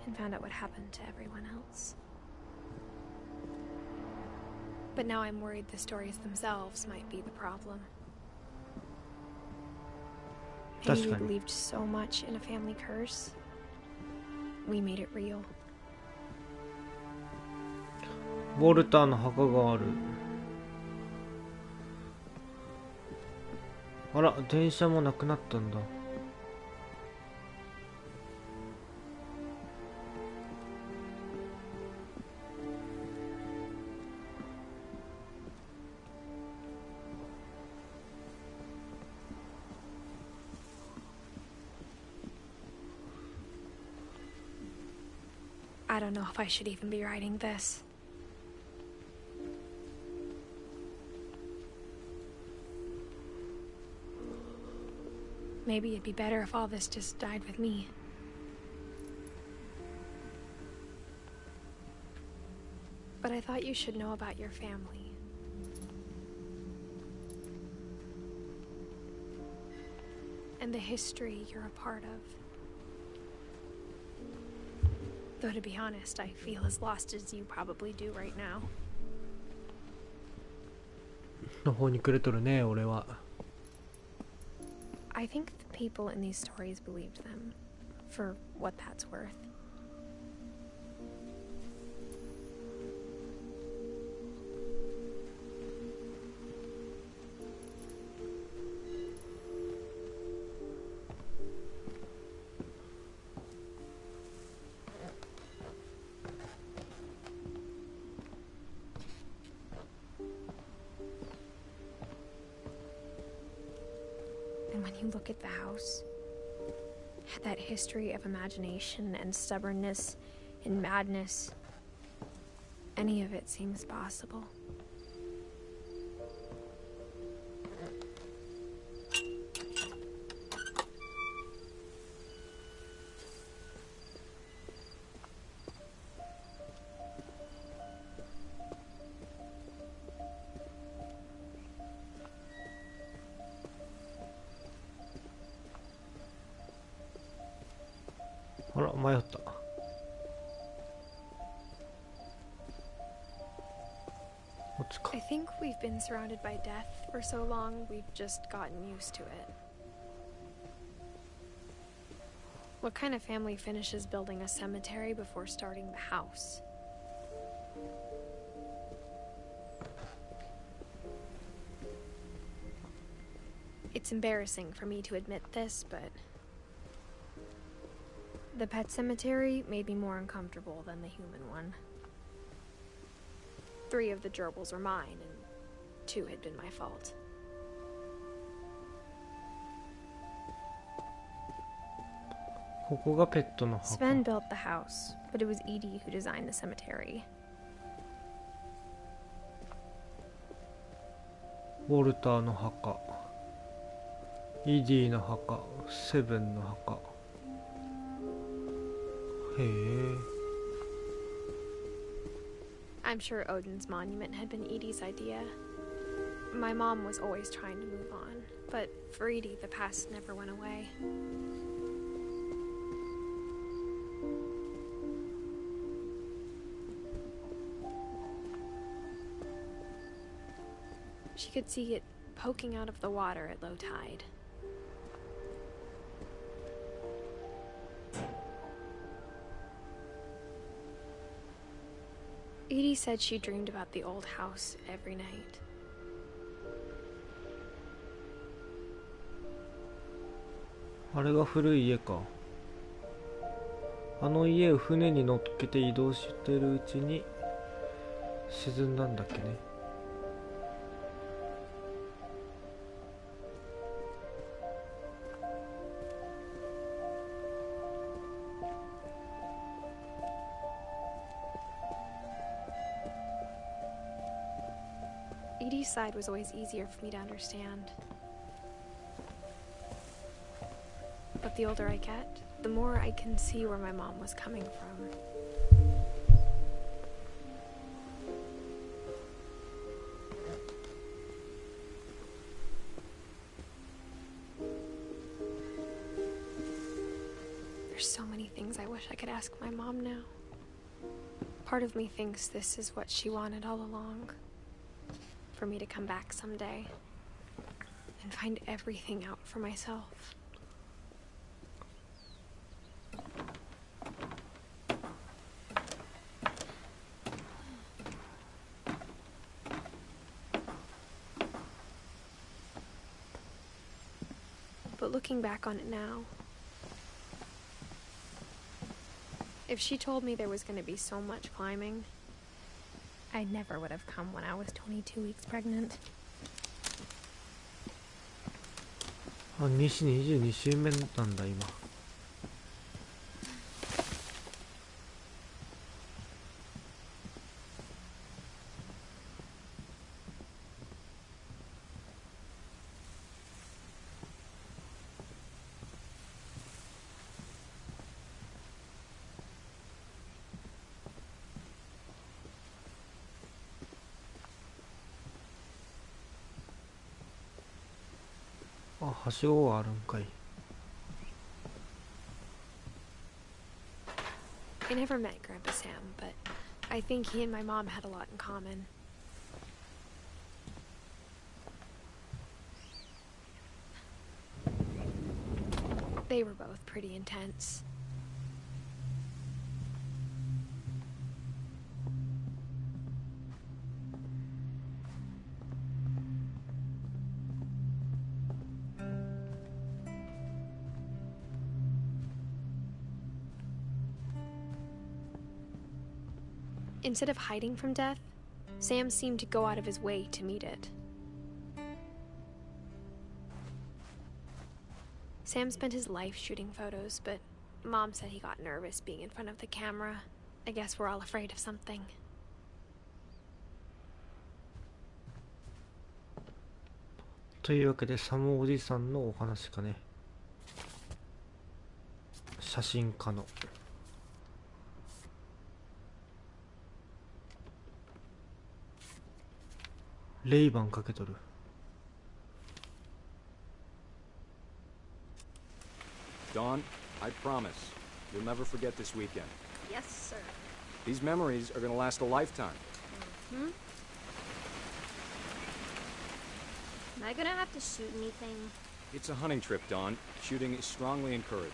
and found out what happened to everyone else. But now I'm worried the stories themselves might be the problem. Maybe we believed so much in a family curse, we made it real. ウォルターの墓がある。あら、電車もなくなったんだ。I don't know if I should even be writing this. Maybe it'd be better if all this just died with me. But I thought you should know about your family. And the history you're a part of. Though to be honest, I feel as lost as you probably do right now. の方にくれとるね、俺は。I think the people in these stories believed them, for what that's worth. And when you look at the house, that history of imagination and stubbornness and madness, any of it seems possible. 迷った。こっちか。 I think we've been surrounded by death for so long, we've just gotten used to it. What kind of family finishes building a cemetery before starting the house? It's embarrassing for me to admit this, but the pet cemetery made me more uncomfortable than the human one. 3 of the gerbils were mine, and 2 had been my fault. Sven built the house, but it was Edie who designed the cemetery. ウォルターの墓、イディの墓、セブンの墓。へえ。I'm sure Odin's monument had been Edie's idea. My mom was always trying to move on, but for Edie, the past never went away. She could see it poking out of the water at low tide. Edie said she dreamed about the old house every night. あれが古い家か。あの家を船に乗っけて移動してるうちに沈んだんだっけね。Edie's side was always easier for me to understand. But the older I get, the more I can see where my mom was coming from. There's so many things I wish I could ask my mom now. Part of me thinks this is what she wanted all along. For me to come back someday and find everything out for myself. But looking back on it now, if she told me there was going to be so much climbing, I never would have come when I was 22 weeks pregnant. あ、西22週目なんだ今。あ、はしごがあるんかい。I never met Grandpa Sam, but I think he and my mom had a lot in common. They were both pretty intense. Instead of hiding from death, Sam seemed to go out of his way to meet it. Sam spent his life shooting photos, but Mom said he got nervous being in front of the camera. I guess we're all afraid of something. というわけでサムおじさんのお話かね。写真家の。レイバンかけとる。Dawn, I promise. you'll never forget this weekend. Yes, sir. These memories are gonna last a lifetime. Hmm? Am I gonna have to shoot anything? It's a hunting trip, Dawn. Shooting is strongly encouraged.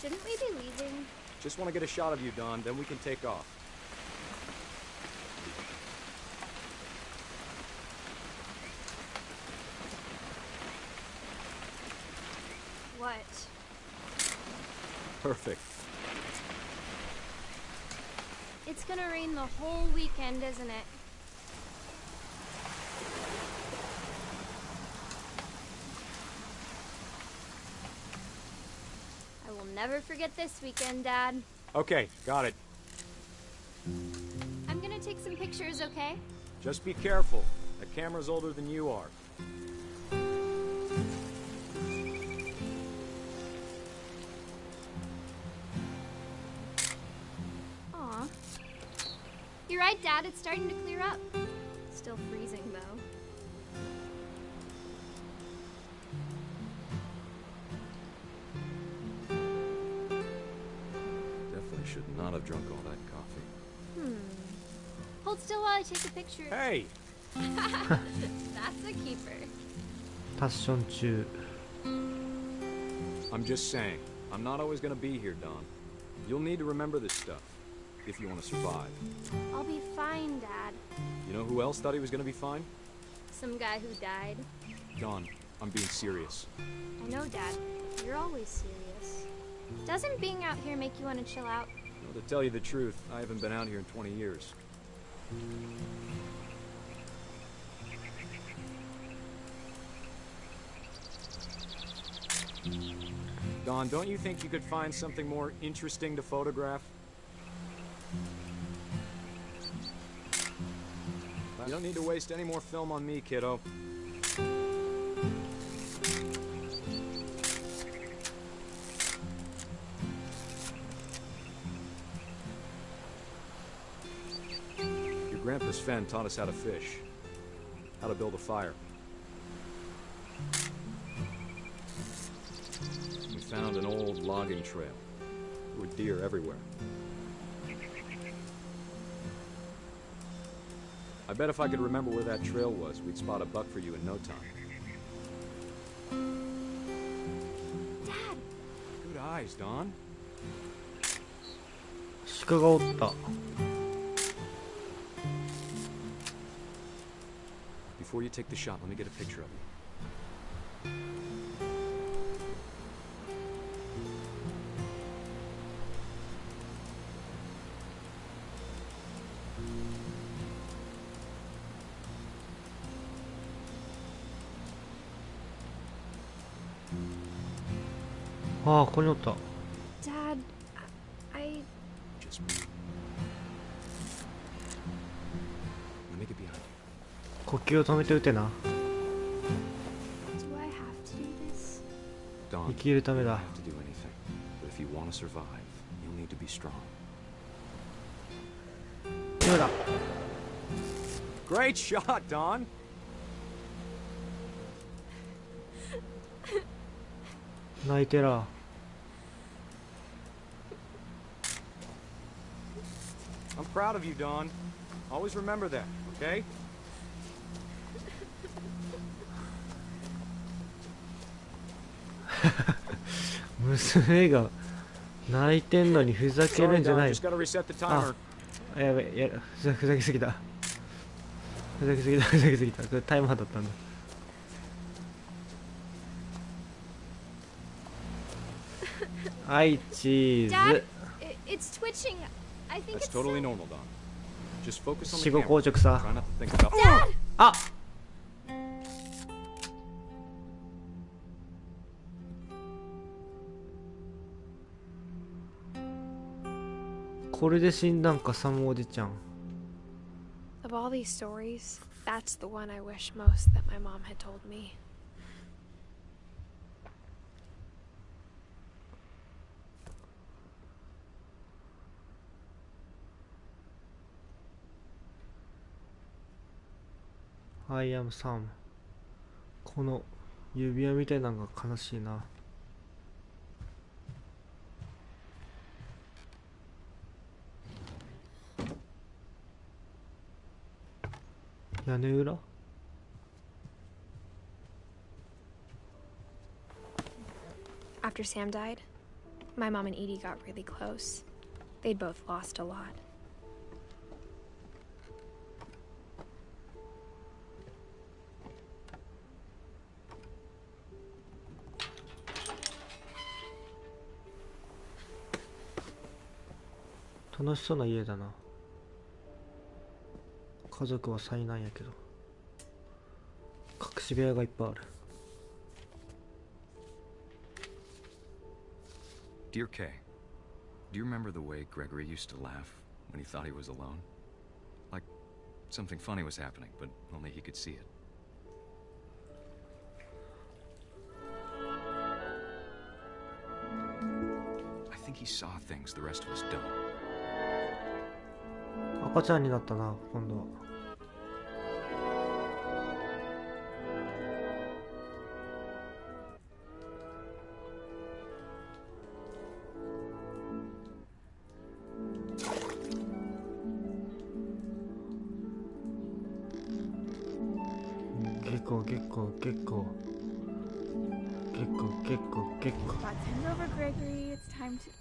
Shouldn't we be leaving? Just want to get a shot of you, Dawn, then we can take off. What? Perfect. It's gonna rain the whole weekend, isn't it? I will never forget this weekend, Dad. Okay, got it. I'm gonna take some pictures, okay? Just be careful. That camera's older than you are. Aw. You're right, Dad. It's starting to clear up. Still freezing, though. Definitely should not have drunk all that coffee. Hold still while I take a picture. Hey! That's a keeper. タッション中。 I'm just saying, I'm not always gonna be here, Don. You'll need to remember this stuff, if you want to survive. I'll be fine, Dad. You know who else thought he was gonna be fine? Some guy who died. Don, I'm being serious. I know, Dad. You're always serious. Doesn't being out here make you want to chill out? Well, to tell you the truth, I haven't been out here in 20 years. Don, don't you think you could find something more interesting to photograph? You don't need to waste any more film on me, kiddo. Your grandpa Sven taught us how to fish, how to build a fire. We found an old logging trail. There were deer everywhere. I bet if I could remember where that trail was, we'd spot a buck for you in no time. Dad! Good eyes, Don. 鹿がおった。 Before you take the shot, let me get a picture of you. Ah, ここにおった。 Dad, I... Just move. Let me get behind you. 呼吸を止めて撃てな。 Do I have to do this? Don, 生きるため you don't だ。 have to do anything. But if you want to survive, you'll need to be strong. 今だ。 Great shot, Don.「泣いてら」 I'm proud of you, Don. Always remember that, okay? 娘が泣いてんのにふざける Sorry, んじゃ Don. ない。 Just gotta reset the あ timer. やべやふざけすぎた。ふざけすぎたふざけすぎた。これタイマーだったんだ。はいチー Dad, ズ。 it's twitching. I think That's it's totally normal, Don. Just focus on 死 the 後 camera. 硬直さ。 Try not to think about. Dad! あ、これで死んだんかサムおじちゃん。 Of all these stories, that's the one I wish most that my mom had told me. I am Sam。 この指輪みたいなのが悲しいな。屋根裏。After Sam died, my mom and Edie got really close. They'd both lost a lot. Nice 楽しそうな家だな。家族は災難やけど隠し部屋がいっぱいある。Dear Kay, do you remember the way Gregory used to laugh when he thought he was alone? Like something funny was happening, but only he could see it. I think he saw things the rest of us don't. 赤ちゃんになったな、今度は。結構 Got turned over, Gregory. It's time to.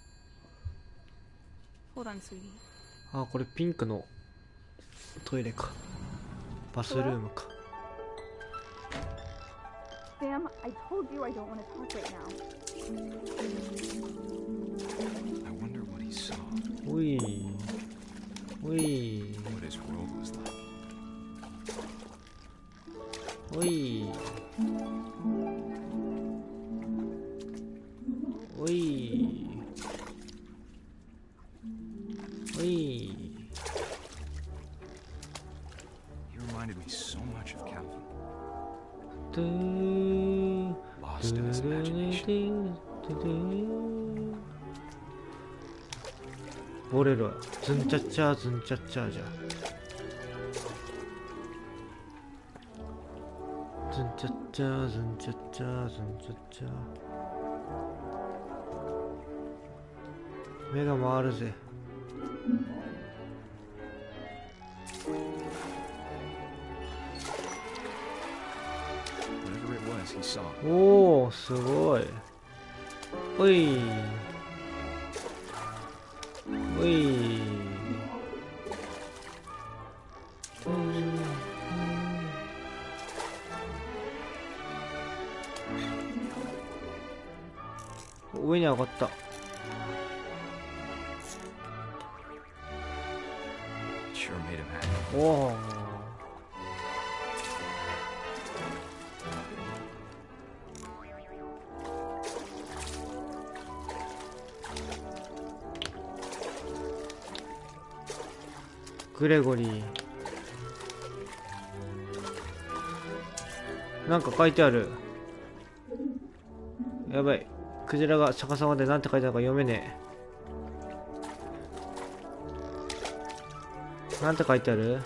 Hold on, sweetie. あ、これピンクのトイレか。バスルームか。Sam, I told you I don't want to talk right now. I wonder what he saw. おいおい What his world was like. おいおいおい。 He reminded me so much of Calvin. ドゥー Lost in his imagination. ボレロズンチャッチャーズンチャッチャーじゃ。ズンチャッチャーズンチャッチャーズンチャッチャー。目が回るぜ。Whatever it was, he saw. おお、すごい。おいおい。上に上がった。Sure made him happy. おお。グレゴリー。なんか書いてある。やばい。クジラが逆さまでなんて書いてあるか読めねえ。なんて書いてある？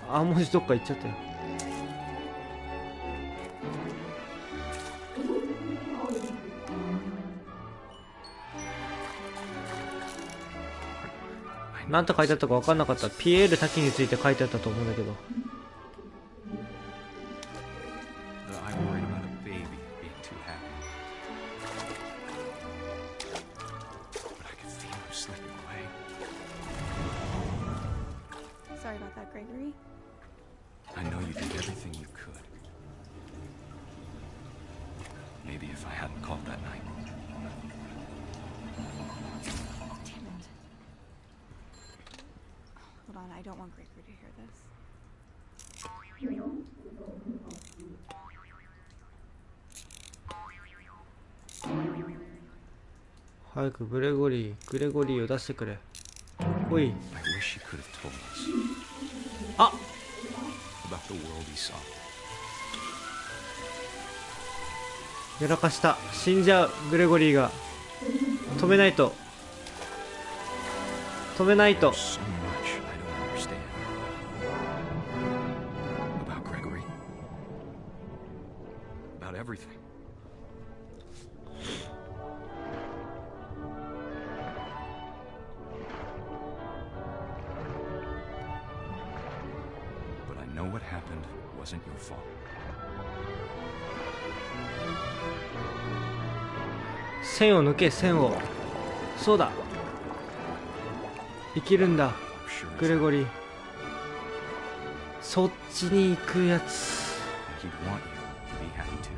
あ、文字どっか行っちゃったよ。なんて書いてあったか分かんなかった。ピエール滝について書いてあったと思うんだけど。I worried about a baby being too happy. But I could feel him slipping away. Sorry about that, Gregory. I know you did everything you could. Maybe if I hadn't called that night. Damn it. Hold on, I don't want Gregory to hear this. 早くグレゴリーを出してくれ。おい。 I wish he could have told us あ、 about the world he saw. やらかした。死んじゃう。グレゴリーが止めないと。止めないと。 So much I don't understand. know what happened wasn't your fault. 線を抜け、線を。そうだ、生きるんだ、グレゴリー。そっちに行くやつ。 He'd want you to be happy too.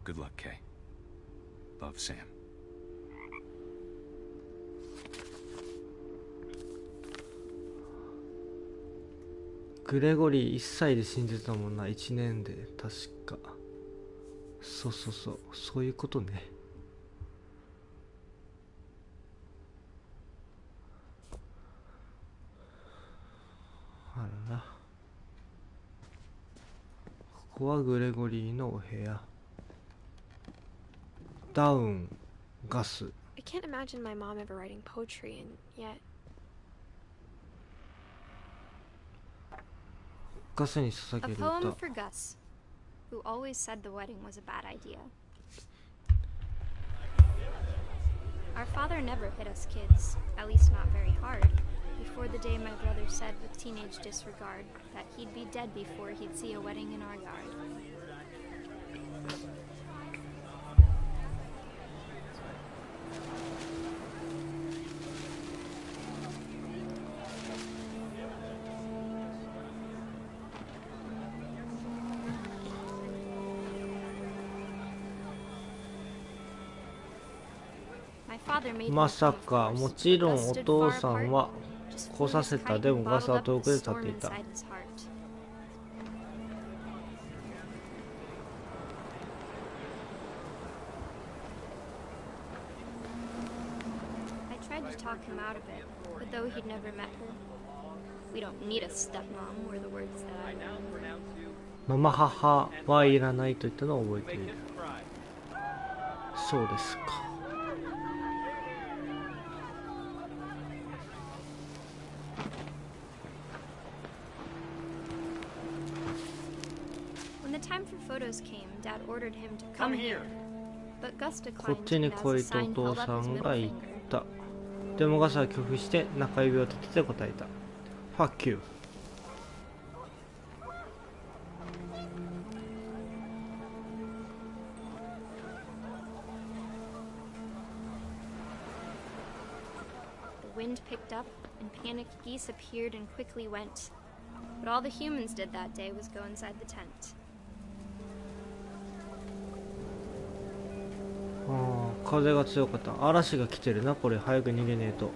Good luck, Kay. Love, Sam. グレゴリー1歳で死んでたもんな。1年で確か。そうそうそう、そういうことね。あらら、ここはグレゴリーのお部屋。ダウン、ガス。 I can't imagine my mom ever writing poetry, and yet ガスに捧 A げる poem 歌。 for Gus, who always said the wedding was a bad idea. Our father never hit us kids, at least not very hard, before the day my brother said with teenage disregard that he'd be dead before he'd see a wedding in our yard. My father made ま me さ come か、 first, もちろん but お Gus stood 父 far さん apart, は just 来 flew さ his せた。 kite で and もガス bottled は up 遠 the くで立っ storm ていた。 inside his heart. I tried to talk him out of it, but though he'd never met her, we don't need a stepmom were the words that I learned. ママ母はいらないと言ったのを覚えている。そうですか。 When the time for photos came, Dad ordered him to come here. But Gus こっ declined ちに and as 来 a いと sign お父 held さ up his ん middle が言っ finger. た。でもガスは拒否して中指を立てて答えた。Fuck you。 The wind picked up, and panicked geese appeared and quickly went. But all the humans did that day was go inside the tent. ああ、風が強かった。嵐が来てるな、これ。早く逃げねえと。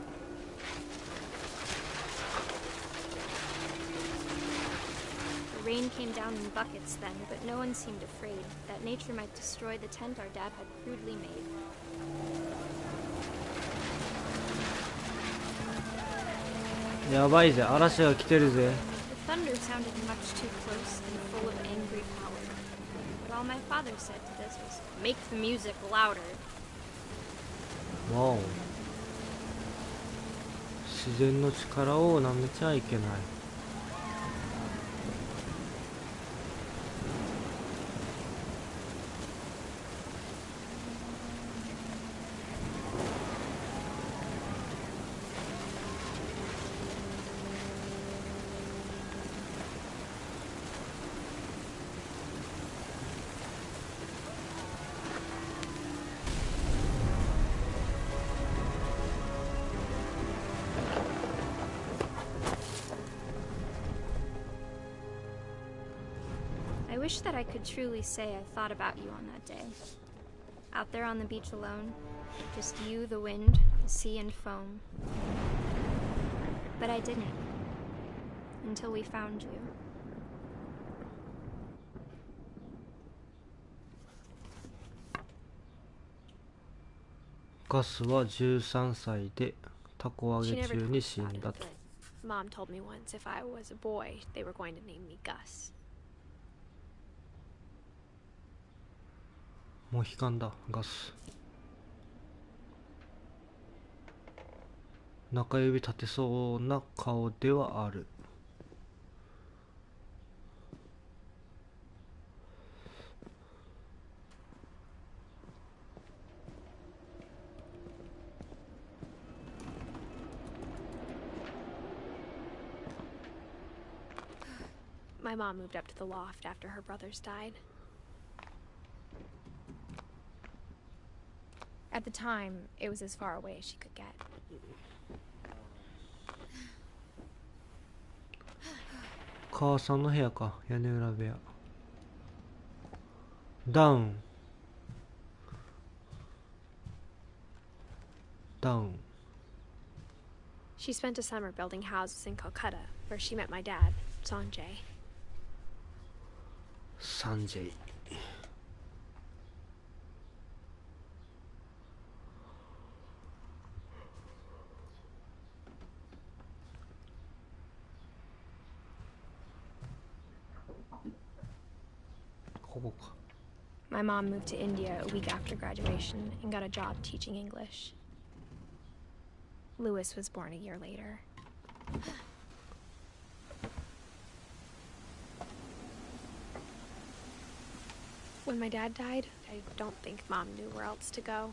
The rain came down in buckets then, but no one seemed afraid that nature might destroy the tent our dad had crudely made. やばいぜ、嵐が来てるぜ。 The thunder sounded much too close and full of angry power. But all my father said to this was, "Make the music louder." わお。自然の力をなめちゃいけない。 I wish that I could truly say I thought about you on that day. Out there on the beach alone, just you, the wind, the sea, and foam. But I didn't. Until we found you. ガスは13歳でタコ揚 she げ never 中 talked に死 about ん it, だと。 but Mom told me once if I was a boy, they were going to name me Gus. モヒカンだ、ガス。中指立てそうな顔ではある。My mom moved up to the loft after her brothers died. At the time, it was as far away as she could get. 母さんの部屋か。屋根裏部屋。ダウン。ダウン。She spent a summer building houses in Calcutta, where she met my dad, Sanjay. サンジェイ。ここか。My mom moved to India a week after graduation and got a job teaching English. Louis was born a year later. When my dad died, I don't think Mom knew where else to go.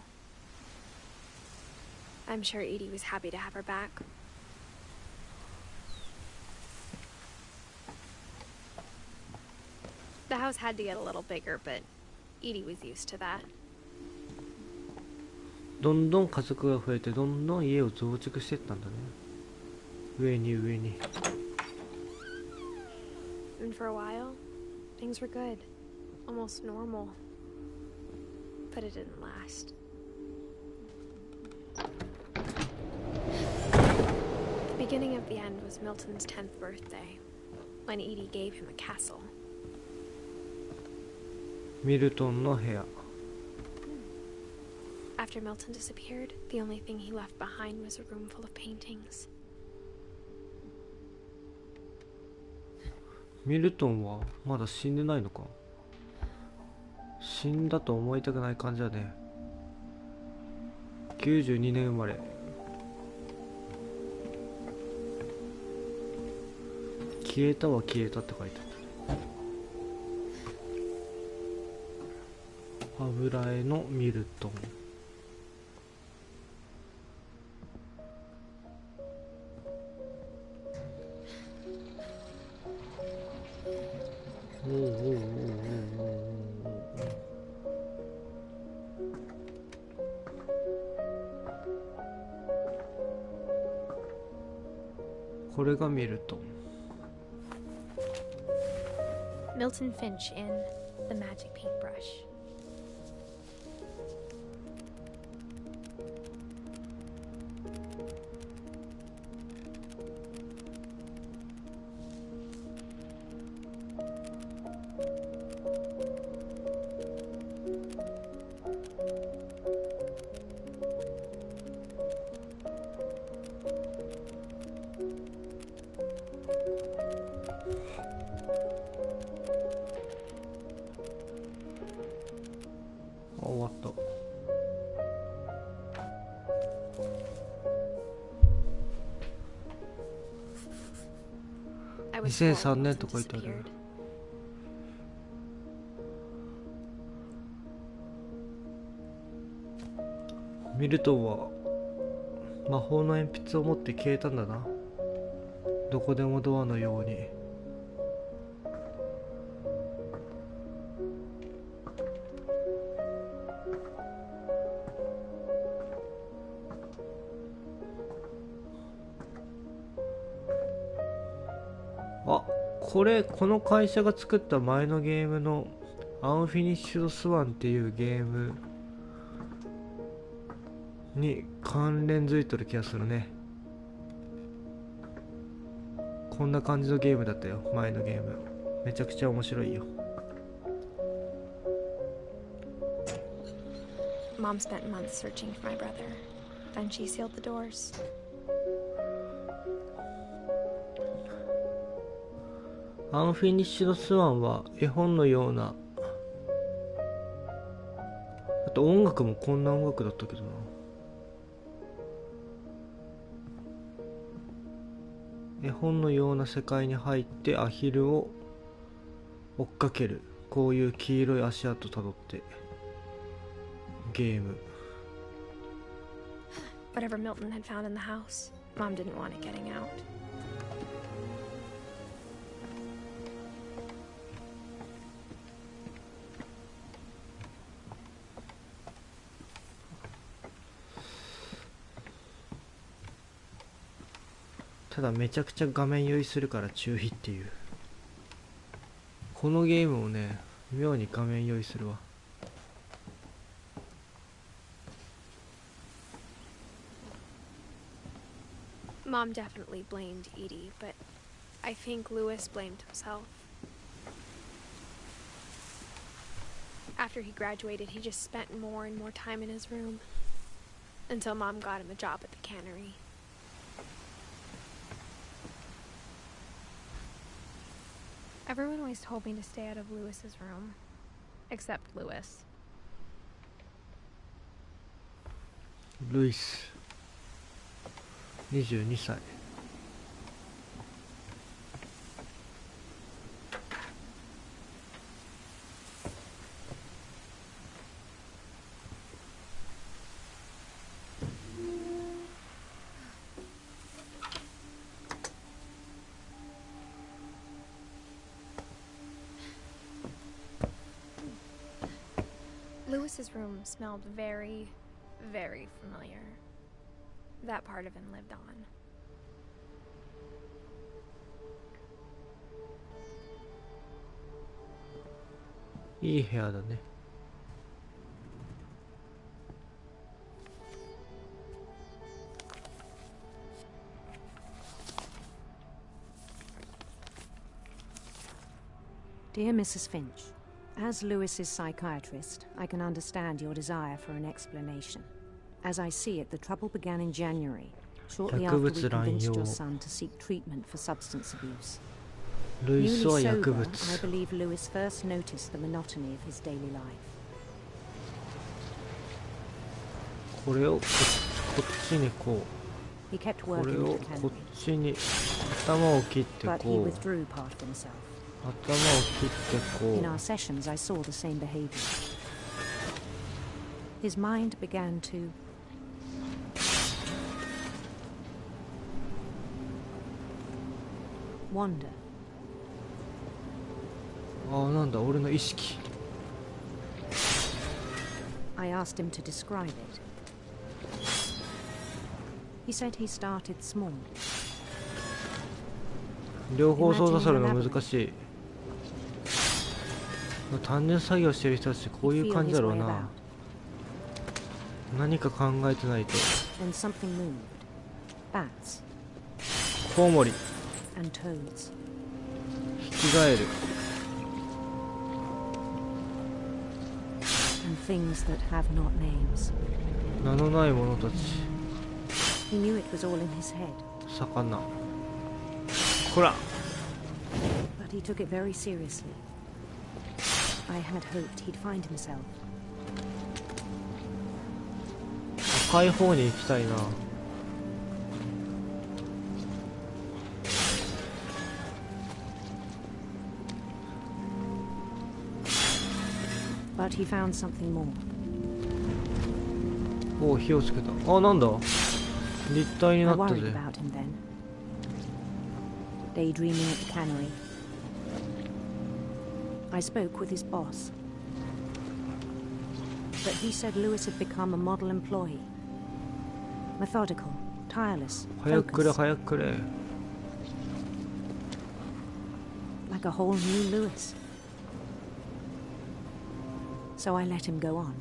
I'm sure Edie was happy to have her back. The house had to get a little bigger, but Edie was used to that. どんどん家族が増えて、どんどん家を増築していったんだね。上に上に。And for a while, things were good. Almost normal. But it didn't last. The beginning of the end was Milton's 10th birthday, when Edie gave him a castle. ミルトンの部屋。After Milton disappeared, the only thing he left behind was a room full of paintings. ミルトンはまだ死んでないのか。死んだと思いたくない感じだね。92年生まれ。消えたは消えたって書いてある。油絵のミルトン。おうおうおうおうおうおう。これがミルトン。Milton Finch in The Magic Paintbrush.2003年と書いてある。ミルトンは魔法の鉛筆を持って消えたんだな。どこでもドアのように。あ、この会社が作った前のゲームのアンフィニッシュドスワンっていうゲームに関連づいてる気がするね。こんな感じのゲームだったよ、前のゲーム。めちゃくちゃ面白いよ。Mom spent months searching for my brother. Then she sealed the doors. アンフィニッシュドスワンは絵本のような、あと音楽もこんな音楽だったけどな。絵本のような世界に入ってアヒルを追っかける、こういう黄色い足跡たどってゲーム。 Whatever Milton had found in the house, Mom didn't want it getting out. ただめちゃくちゃ画面酔いするから注意っていう。このゲームもね、妙に画面酔いするわ。Mom definitely blamed Edie, but I think Lewis blamed himself. After he graduated, he just spent more and more time in his room, until Mom got him a job at the cannery. Everyone always told me to stay out of Lewis's room, except Lewis. ルイス22歳。Lewis's room smelled very, very familiar. That part of him lived on. いい部屋だね。Dear Mrs. Finch, as Lewis's psychiatrist, I can understand your desire for an explanation. As I see it, the trouble began in January, shortly after we convinced your son to seek treatment for substance abuse. Newly sober, I believe Lewis first noticed the monotony of his daily life. これをこっちにこう。 He kept こ working れ at を the こ cannery, っちに頭を切ってこ but he う。 withdrew part of himself. 頭を切ってこ In う。 our sessions, I saw the same behavior. His mind began to wander. ああ、なんだ俺の意識。 I asked him to describe it. He said he started small. 両方操作するの難しい。単純作業してる人たちってこういう感じだろうな。何か考えてないと。 Then something moved. Bats コウモリ and toads. ヒキガエル And things that have not names. 名のない者たち。 He knew it was all in his head. 魚。こら But he took it very seriously. I had hoped he'd find himself. 赤い方に行きたいな。 But he found something more. おお、火をつけた。あ、なんだ立体に I なった worried ぜ。 about him then. Daydreaming at the cannery. I spoke with his boss. But he said Lewis had become a model employee. Methodical, tireless, 早くくれ focused. 早くくれ。 Like a whole new Lewis. So I let him go on.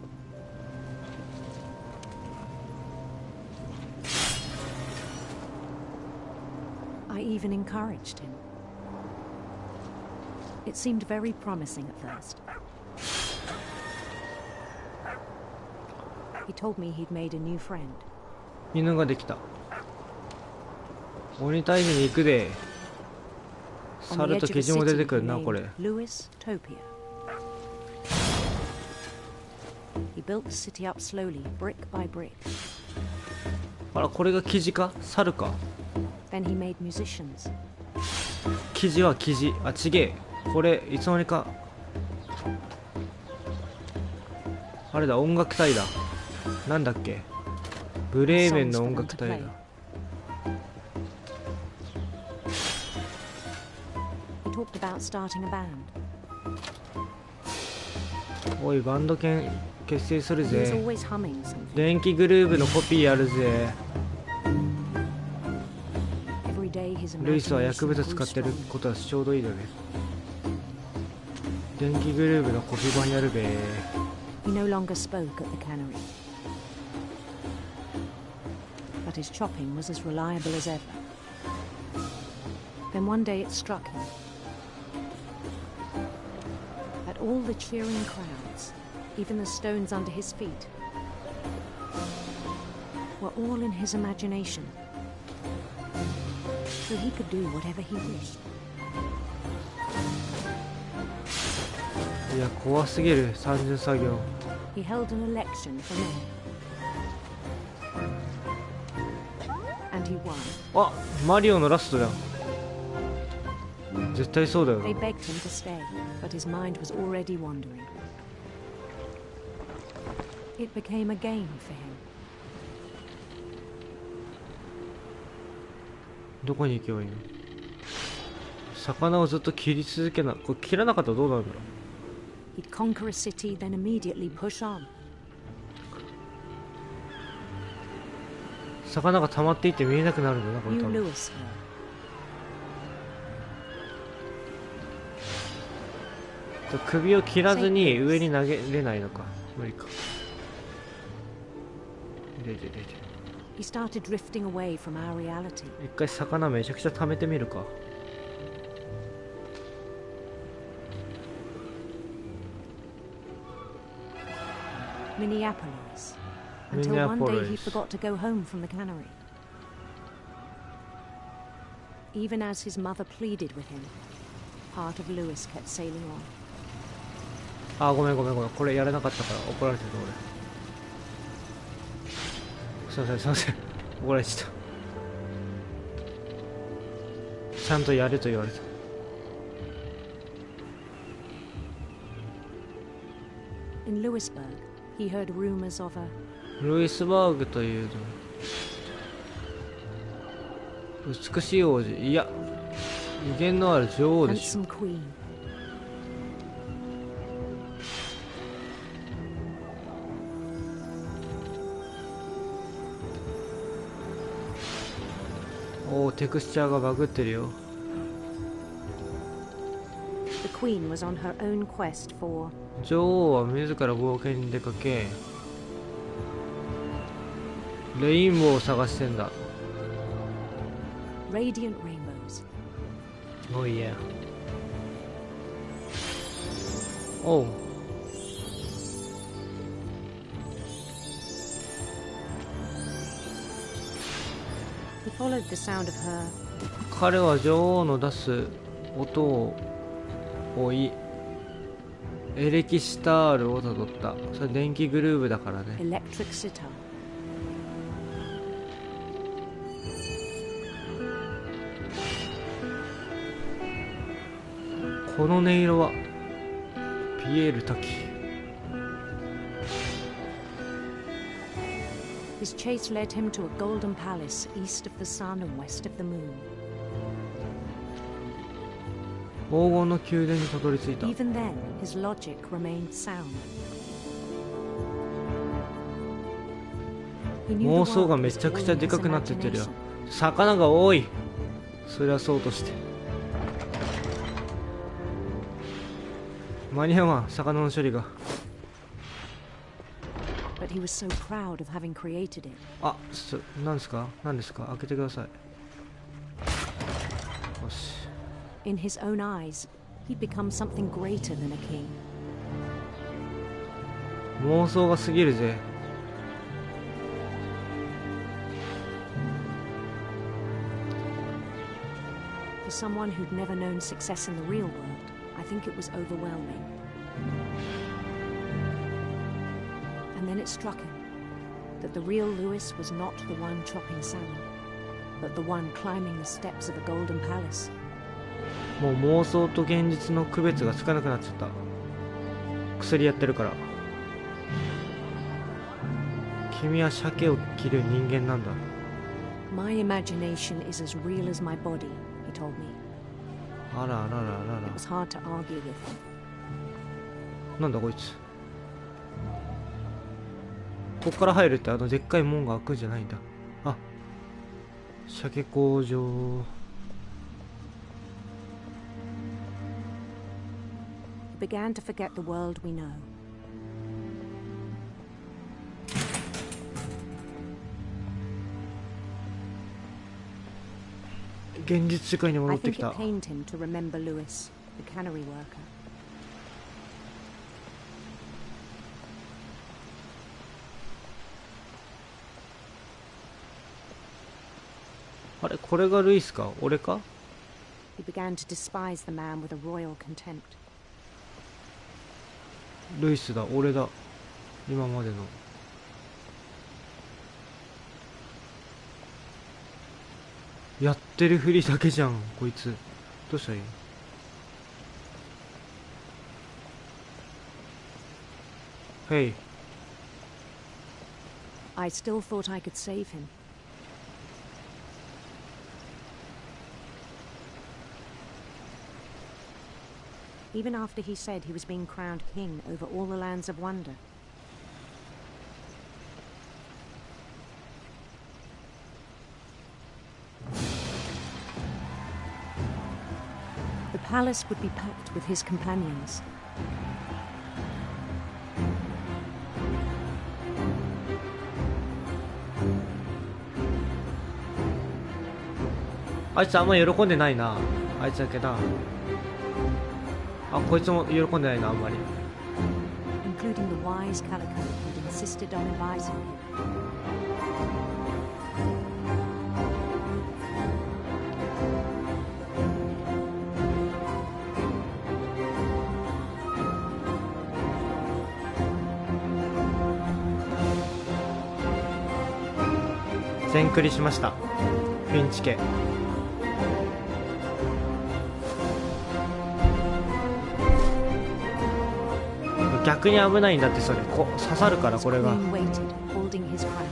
I even encouraged him. It seemed very promising at first. He told me he'd made a new friend. 犬ができた。鬼退治に行くで。 On 猿 the と edge キ of ジ a も出て city くる he なこれ。 named Lewis Topia. He built the city up slowly, brick by brick. あら、これがキジか猿か。 Then he made musicians. キジはキジ。あ、ちげえ。これ、いつの間にか。あれだ、音楽隊だ。なんだっけ。ブレーメンの音楽隊だ。 He talked about starting a band. おい、バンド結成する He was ぜ。 always humming something. 電気グルーヴのコピーやるぜ。 Every day his ルイスは imagination 薬物 grew 使ってる stronger. ことはちょうどいいよね。電気グルーヴのコピー版やるべ。 He no longer spoke at the cannery, but his chopping was as reliable as ever. Then one day it struck him. At all the cheering crowds, even the stones under his feet, were all in his imagination, so he could do whatever he wished. いや怖すぎる単純作業。 He held an election for mayor, and he won. あ、マリオのラストじゃん。絶対そうだよな。 They begged him to stay, but his mind was already wandering. It became a game for him. どこに行けばいいの？魚をずっと切り続けな、これ切らなかったらどうなるんだろう。 He'd conquer a city, then immediately push on. 魚が溜まっていって見えなくなるんだな、これ New 多分。 Louisville. 首を切らずに上に投げれないのか。無理か。出て。 He started drifting away from our reality. 一回魚めちゃくちゃ溜めてみるか。 Minneapolis. Until one day he forgot to go home from the cannery. Even as his mother pleaded with him, part of Lewis kept sailing on. あ、ごめん。これやらなかったから怒られてる俺。すいません。怒られちゃった。ちゃんとやれと言われた。 In Lewisburg, he heard rumors of a ルイスバーグというの美しい王子、いや威厳のある女王でしょ。 handsome queen. おお、テクスチャーがバグってるよ。 The queen was on her own quest for 女王は自ら冒険に出かけレインボーを探してんだ。 radiant rainbows. おいや。おう。 He followed the sound of her 彼は女王の出す音を追いエレキシタールをたどった。それ電気グルーヴだからね。 electric sitar. この音色はピエール滝。 His chase led him to a golden palace east of the sun and west of the moon. 黄金の宮殿にたどり着いた。 Even then, his logic remained sound. He knew 妄 the 想 world がめ was ちゃく all ちゃ in で his かくなってってるよ。 imagination. 魚が多い。そりゃそうとして。間に合わん、魚の処理が。 But he was so proud of having created it. あ、何ですか開けてください。よし。 In his own eyes, he'd become something greater than a king. 妄想が過ぎるぜ。 For someone who'd never known success in the real world, I think it was overwhelming. And then it struck him that the real Lewis was not the one chopping salmon, but the one climbing the steps of a golden palace. もう妄想と現実の区別がつかなくなっちゃった。薬やってるから。君は鮭を切る人間なんだ。 My imagination is as real as my body, he told me. あらあらららら It was hard to argue with him. なんだこいつ。こっから入るってでっかい門が開くんじゃないんだ。あ、鮭工場。began to forget the world we know. 現実世界に戻 I ってき think た。 it pained him to remember Lewis, the cannery worker. あれ、これがルイスか俺か He began to despise the man with a royal contempt. ルイスだ、俺だ。今までの。やってるふりだけじゃん、こいつ。どうしたらいいの？Hey. I still thought I could save him. Even after he said he was being crowned king over all the lands of wonder. The palace would be packed with his companions. あいつあんま喜んでないな。あいつだけな。あ、こいつも喜んでないな、あんまり。Including the wise Calico who'd insisted on advising him.「全クリしました。フィンチ家。逆に危ないんだってそれ。刺さるからこれが。 Queen waited, holding his crown.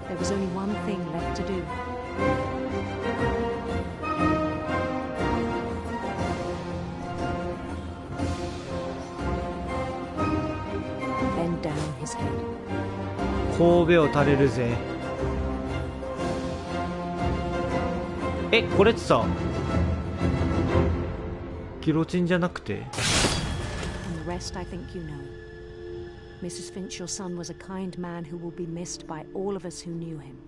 There was only one thing left to do. Bend down his head. 神戸を垂れるぜ。え、これってさ、ギロチンじゃなくて And the rest I think you know. Mrs. Finch, your son was a kind man who will be missed by all of us who knew him.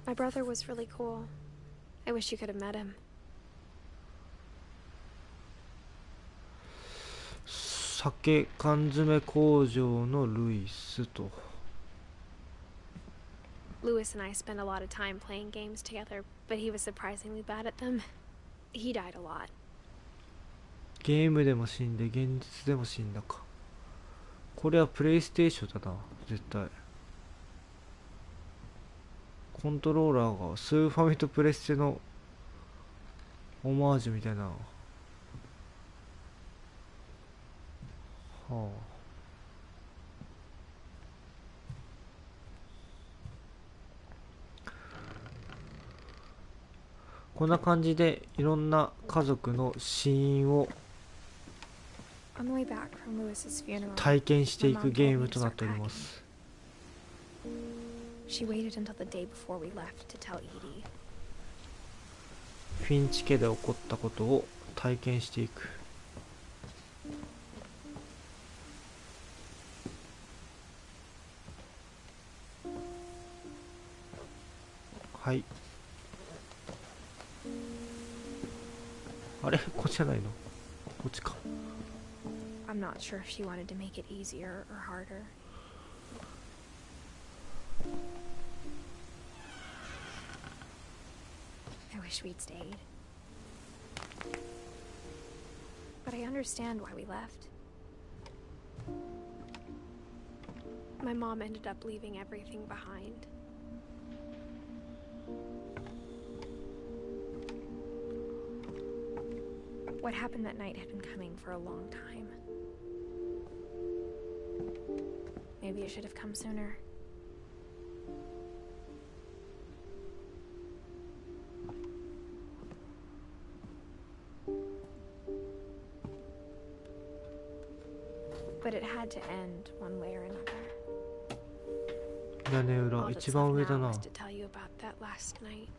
My brother was really cool. I wish you could have met him. 酒缶詰工場のルイスと。 Lewis and I spent a lot of time playing games together, but he was surprisingly bad at them. He died a lot. ゲームでも死んで現実でも死んだか。これはプレイステーションだな、絶対。コントローラーがスーファミとプレステのオマージュみたいな。はあ。こんな感じでいろんな家族の死因を体験していくゲームとなっております。She waited until the day before we left to tell Edie. フィンチ家で起こったことを体験していく。はい。あれ、こっちじゃないの？こっちか。I'm not sure if she wanted to make it easier or harder. I wish we'd stayed. But I understand why we left. My mom ended up leaving everything behind. What happened that night had been coming for a long time. Maybe it should have come sooner. But it had to end one way or another. 屋根裏、一番上だな。 To tell you about that last night.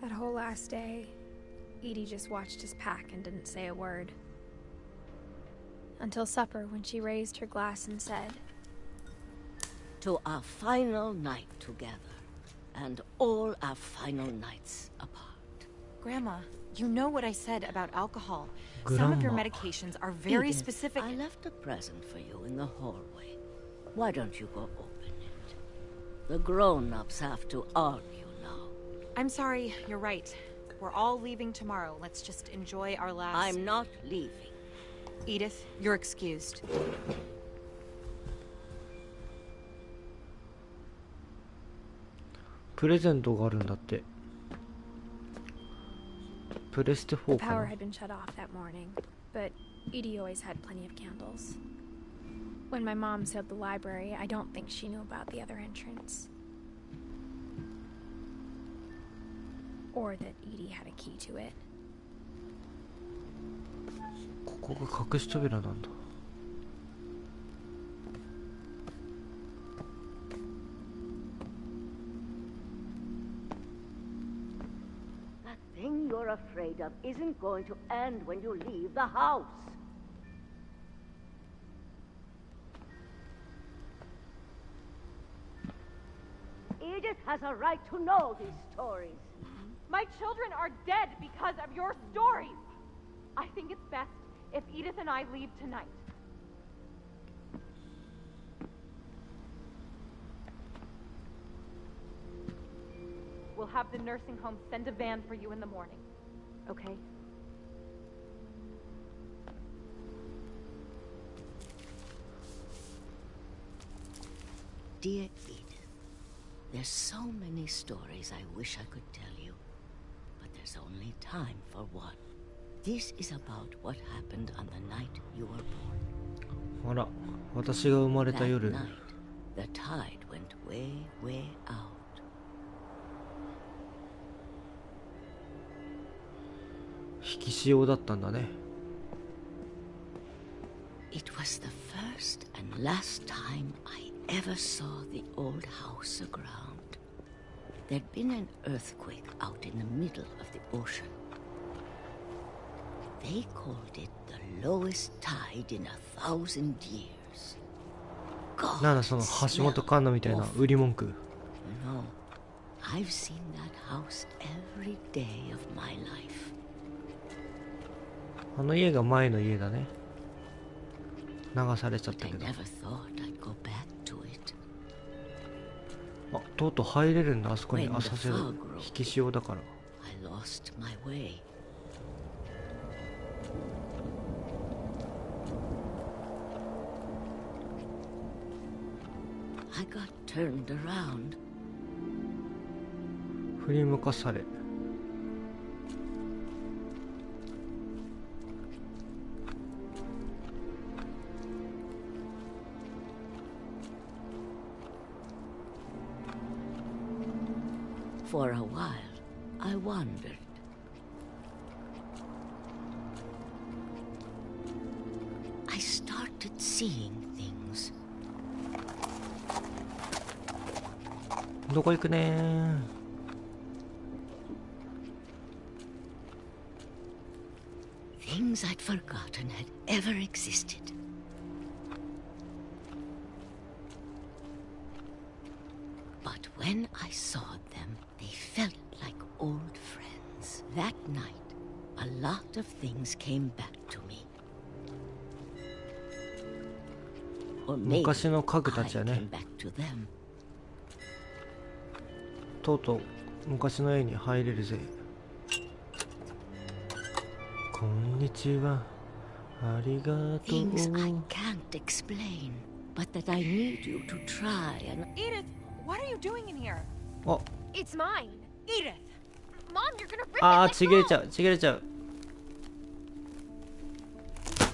That whole last day, Edie just watched us pack and didn't say a word. Until supper, when she raised her glass and said, "To our final night together, and all our final nights apart." Grandma, you know what I said about alcohol. Some of your medications are very Edith, specific. I left a present for you in the hallway. Why don't you go open it? The grown-ups have to argue now. I'm sorry, you're right. We're all leaving tomorrow. Let's just enjoy our last... I'm not leaving. Edith, you're excused. プレゼントがあるんだって。プレステ4 The か power な。 had been shut off that morning, but Edie always had plenty of candles. When my mom sealed the library, I don't think she knew about the other entrance. Or that Edie had a key to it. ここが隠し扉なんだ。That thing you're afraid of isn't going to end when you leave the house. Edith has a right to know these stories. My children are dead because of your stories. I think it's best if Edith and I leave tonight. We'll have the nursing home send a van for you in the morning, okay? Dear Edith, there's so many stories I wish I could tell you, but there's only time for one. This is about what happened on the night you were born. あら、私が生まれた That 夜。 night, the tide went way, way out. 引き潮だったんだね。It was the first and last time I ever saw the old house aground. There'd been an earthquake out in the middle of the ocean. They called it the lowest tide in 1,000 years. なんだその橋本環奈みたいな売り文句。No, I've seen that house every day of my life. あの家が前の家だね。流されちゃったけど。 I never thought I'd go back to it. あ、とうとう入れるんだ、あそこに浅瀬の引き潮だから。I lost my way. I got turned around. 振り向かされ。For a while, I wondered. I started seeing things. どこ行くねー。Things I'd forgotten had ever existed. But when I saw them, they felt like old friends. That night, a lot of things came back to me. Or maybe 昔の家具た I ちやね came。back to them. とうとう昔の家に入れるぜ。こんにちは。ありがとう。 Things I can't explain, but that I need you to try and... Edith, what are you doing in here? あ、 It's mine. Edith! Mom, you're gonna rip あー、 it. ちぎれちゃう、ちぎれちゃう。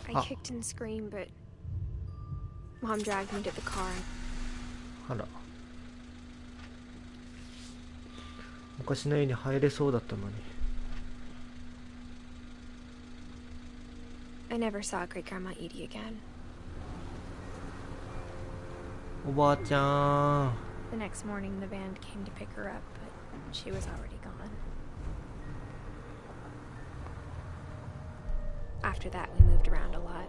I kicked and screamed, but Mom dragged me to the car. あら、昔の家に入れそうだったのに。I never saw Great Grandma Edie again. おばあちゃん。 The next morning, the band came to pick her up, but she was already gone. After that, we moved around a lot.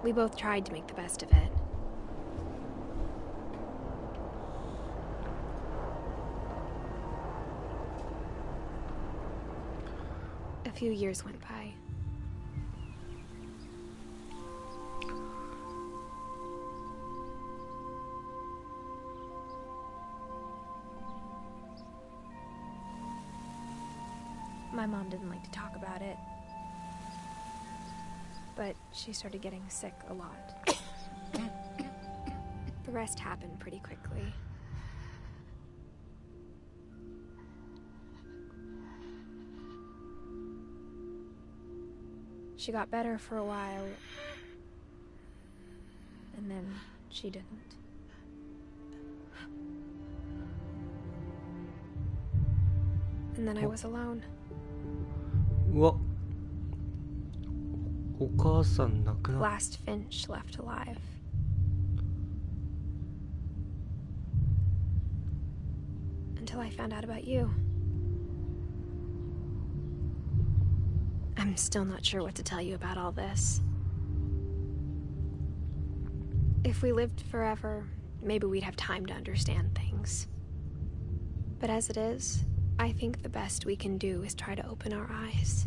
We both tried to make the best of it. A few years went by. My mom didn't like to talk about it, but she started getting sick a lot. The rest happened pretty quickly. She got better for a while, and then she didn't. And then I was alone. うわ、お母さん亡くなった。 Last Finch left alive. Until I found out about you. I'm still not sure what to tell you about all this. If we lived forever, maybe we'd have time to understand things. But as it is, I think the best we can do is try to open our eyes.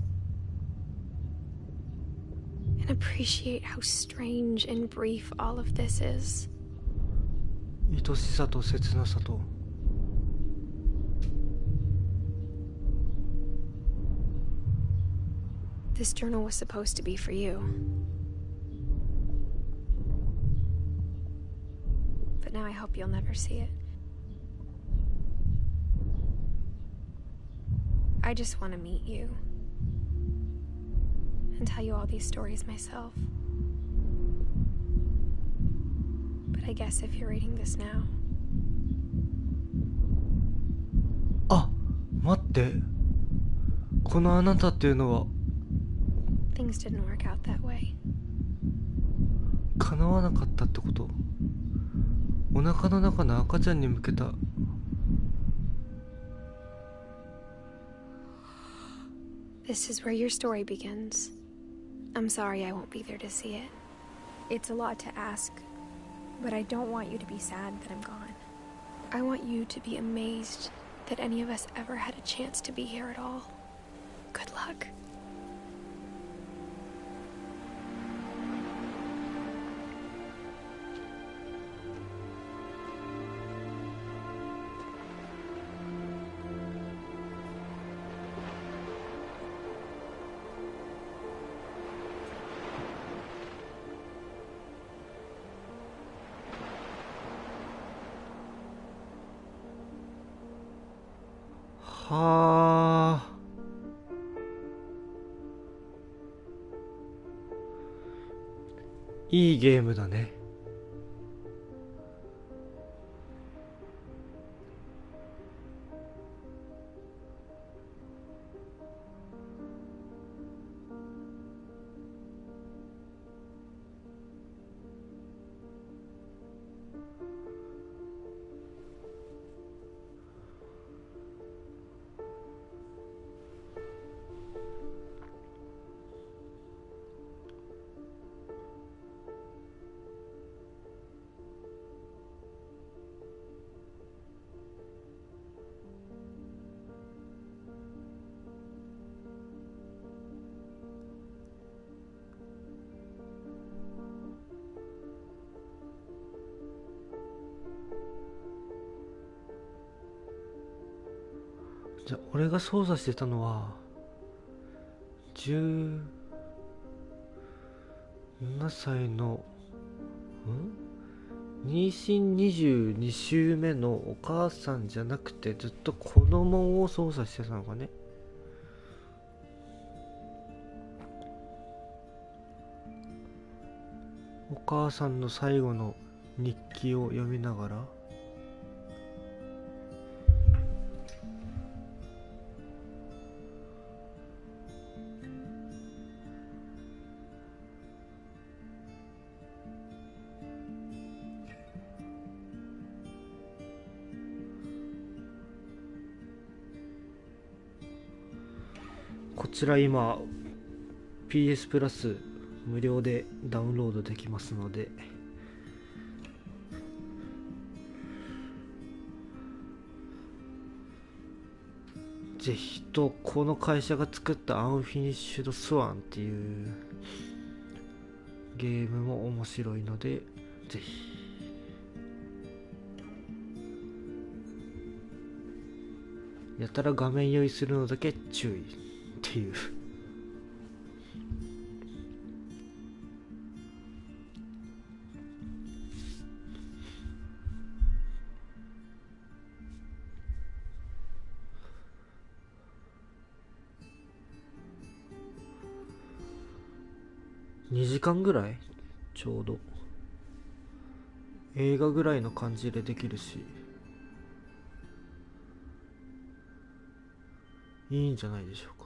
And appreciate how strange and brief all of this is. 愛しさと切なさと。 This journal was supposed to be for you. But now I hope you'll never see it. I just want to meet you. And tell you all these stories myself. But I guess if you're reading this now... あ、待って。このあなたっていうのは Things didn't work out that way. 叶わなかったってこと？お腹の中の赤ちゃんに向けた。 This is where your story begins. I'm sorry I won't be there to see it. It's a lot to ask, but I don't want you to be sad that I'm gone. I want you to be amazed that any of us ever had a chance to be here at all. Good luck.はあ。いいゲームだね。じゃあ俺が操作してたのは17歳の妊娠22週目のお母さんじゃなくてずっと子供を操作してたのかね。お母さんの最後の日記を読みながら、こちら今 PS プラス無料でダウンロードできますので、ぜひと、この会社が作ったアンフィニッシュドスワンっていうゲームも面白いので、ぜひ。やたら画面酔いするのだけ注意っていう。2時間ぐらいちょうど映画ぐらいの感じでできるし、いいんじゃないでしょうか。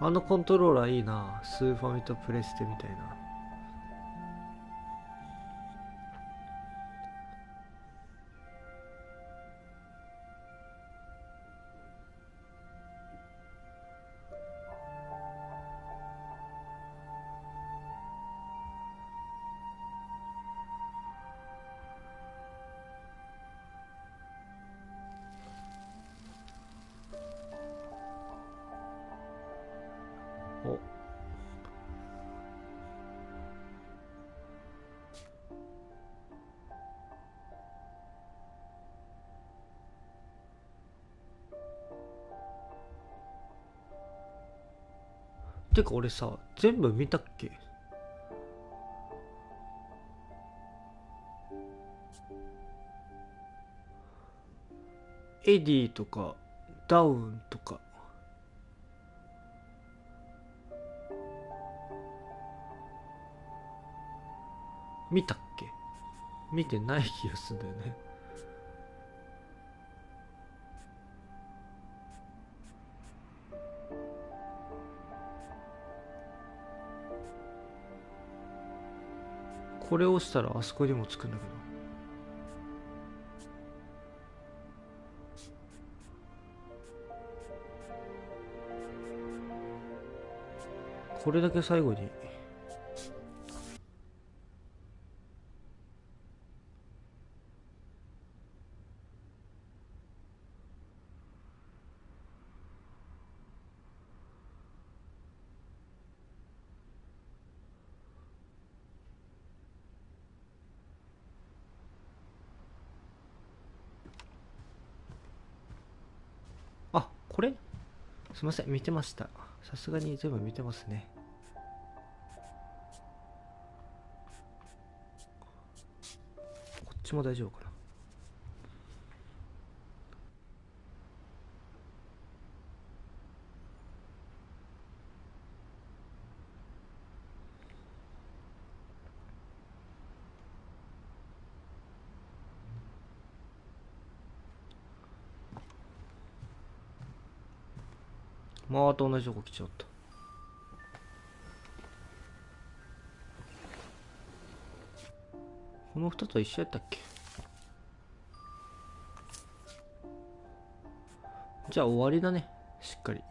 あのコントローラーいいな。スーファミとプレステみたいな。お、てか俺さ、全部見たっけ？エディとかダウンとか見たっけ？見てない気がするんだよね。これを押したらあそこにもつくんだけど。これだけ最後にこれすいません、見てました。さすがに全部見てますね。こっちも大丈夫かな。また同じとこ来ちゃった。この2つは一緒やったっけ。じゃあ終わりだね、しっかり。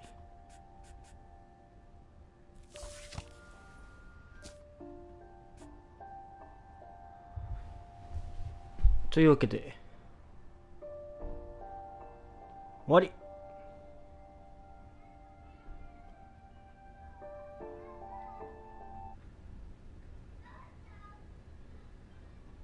というわけで終わり。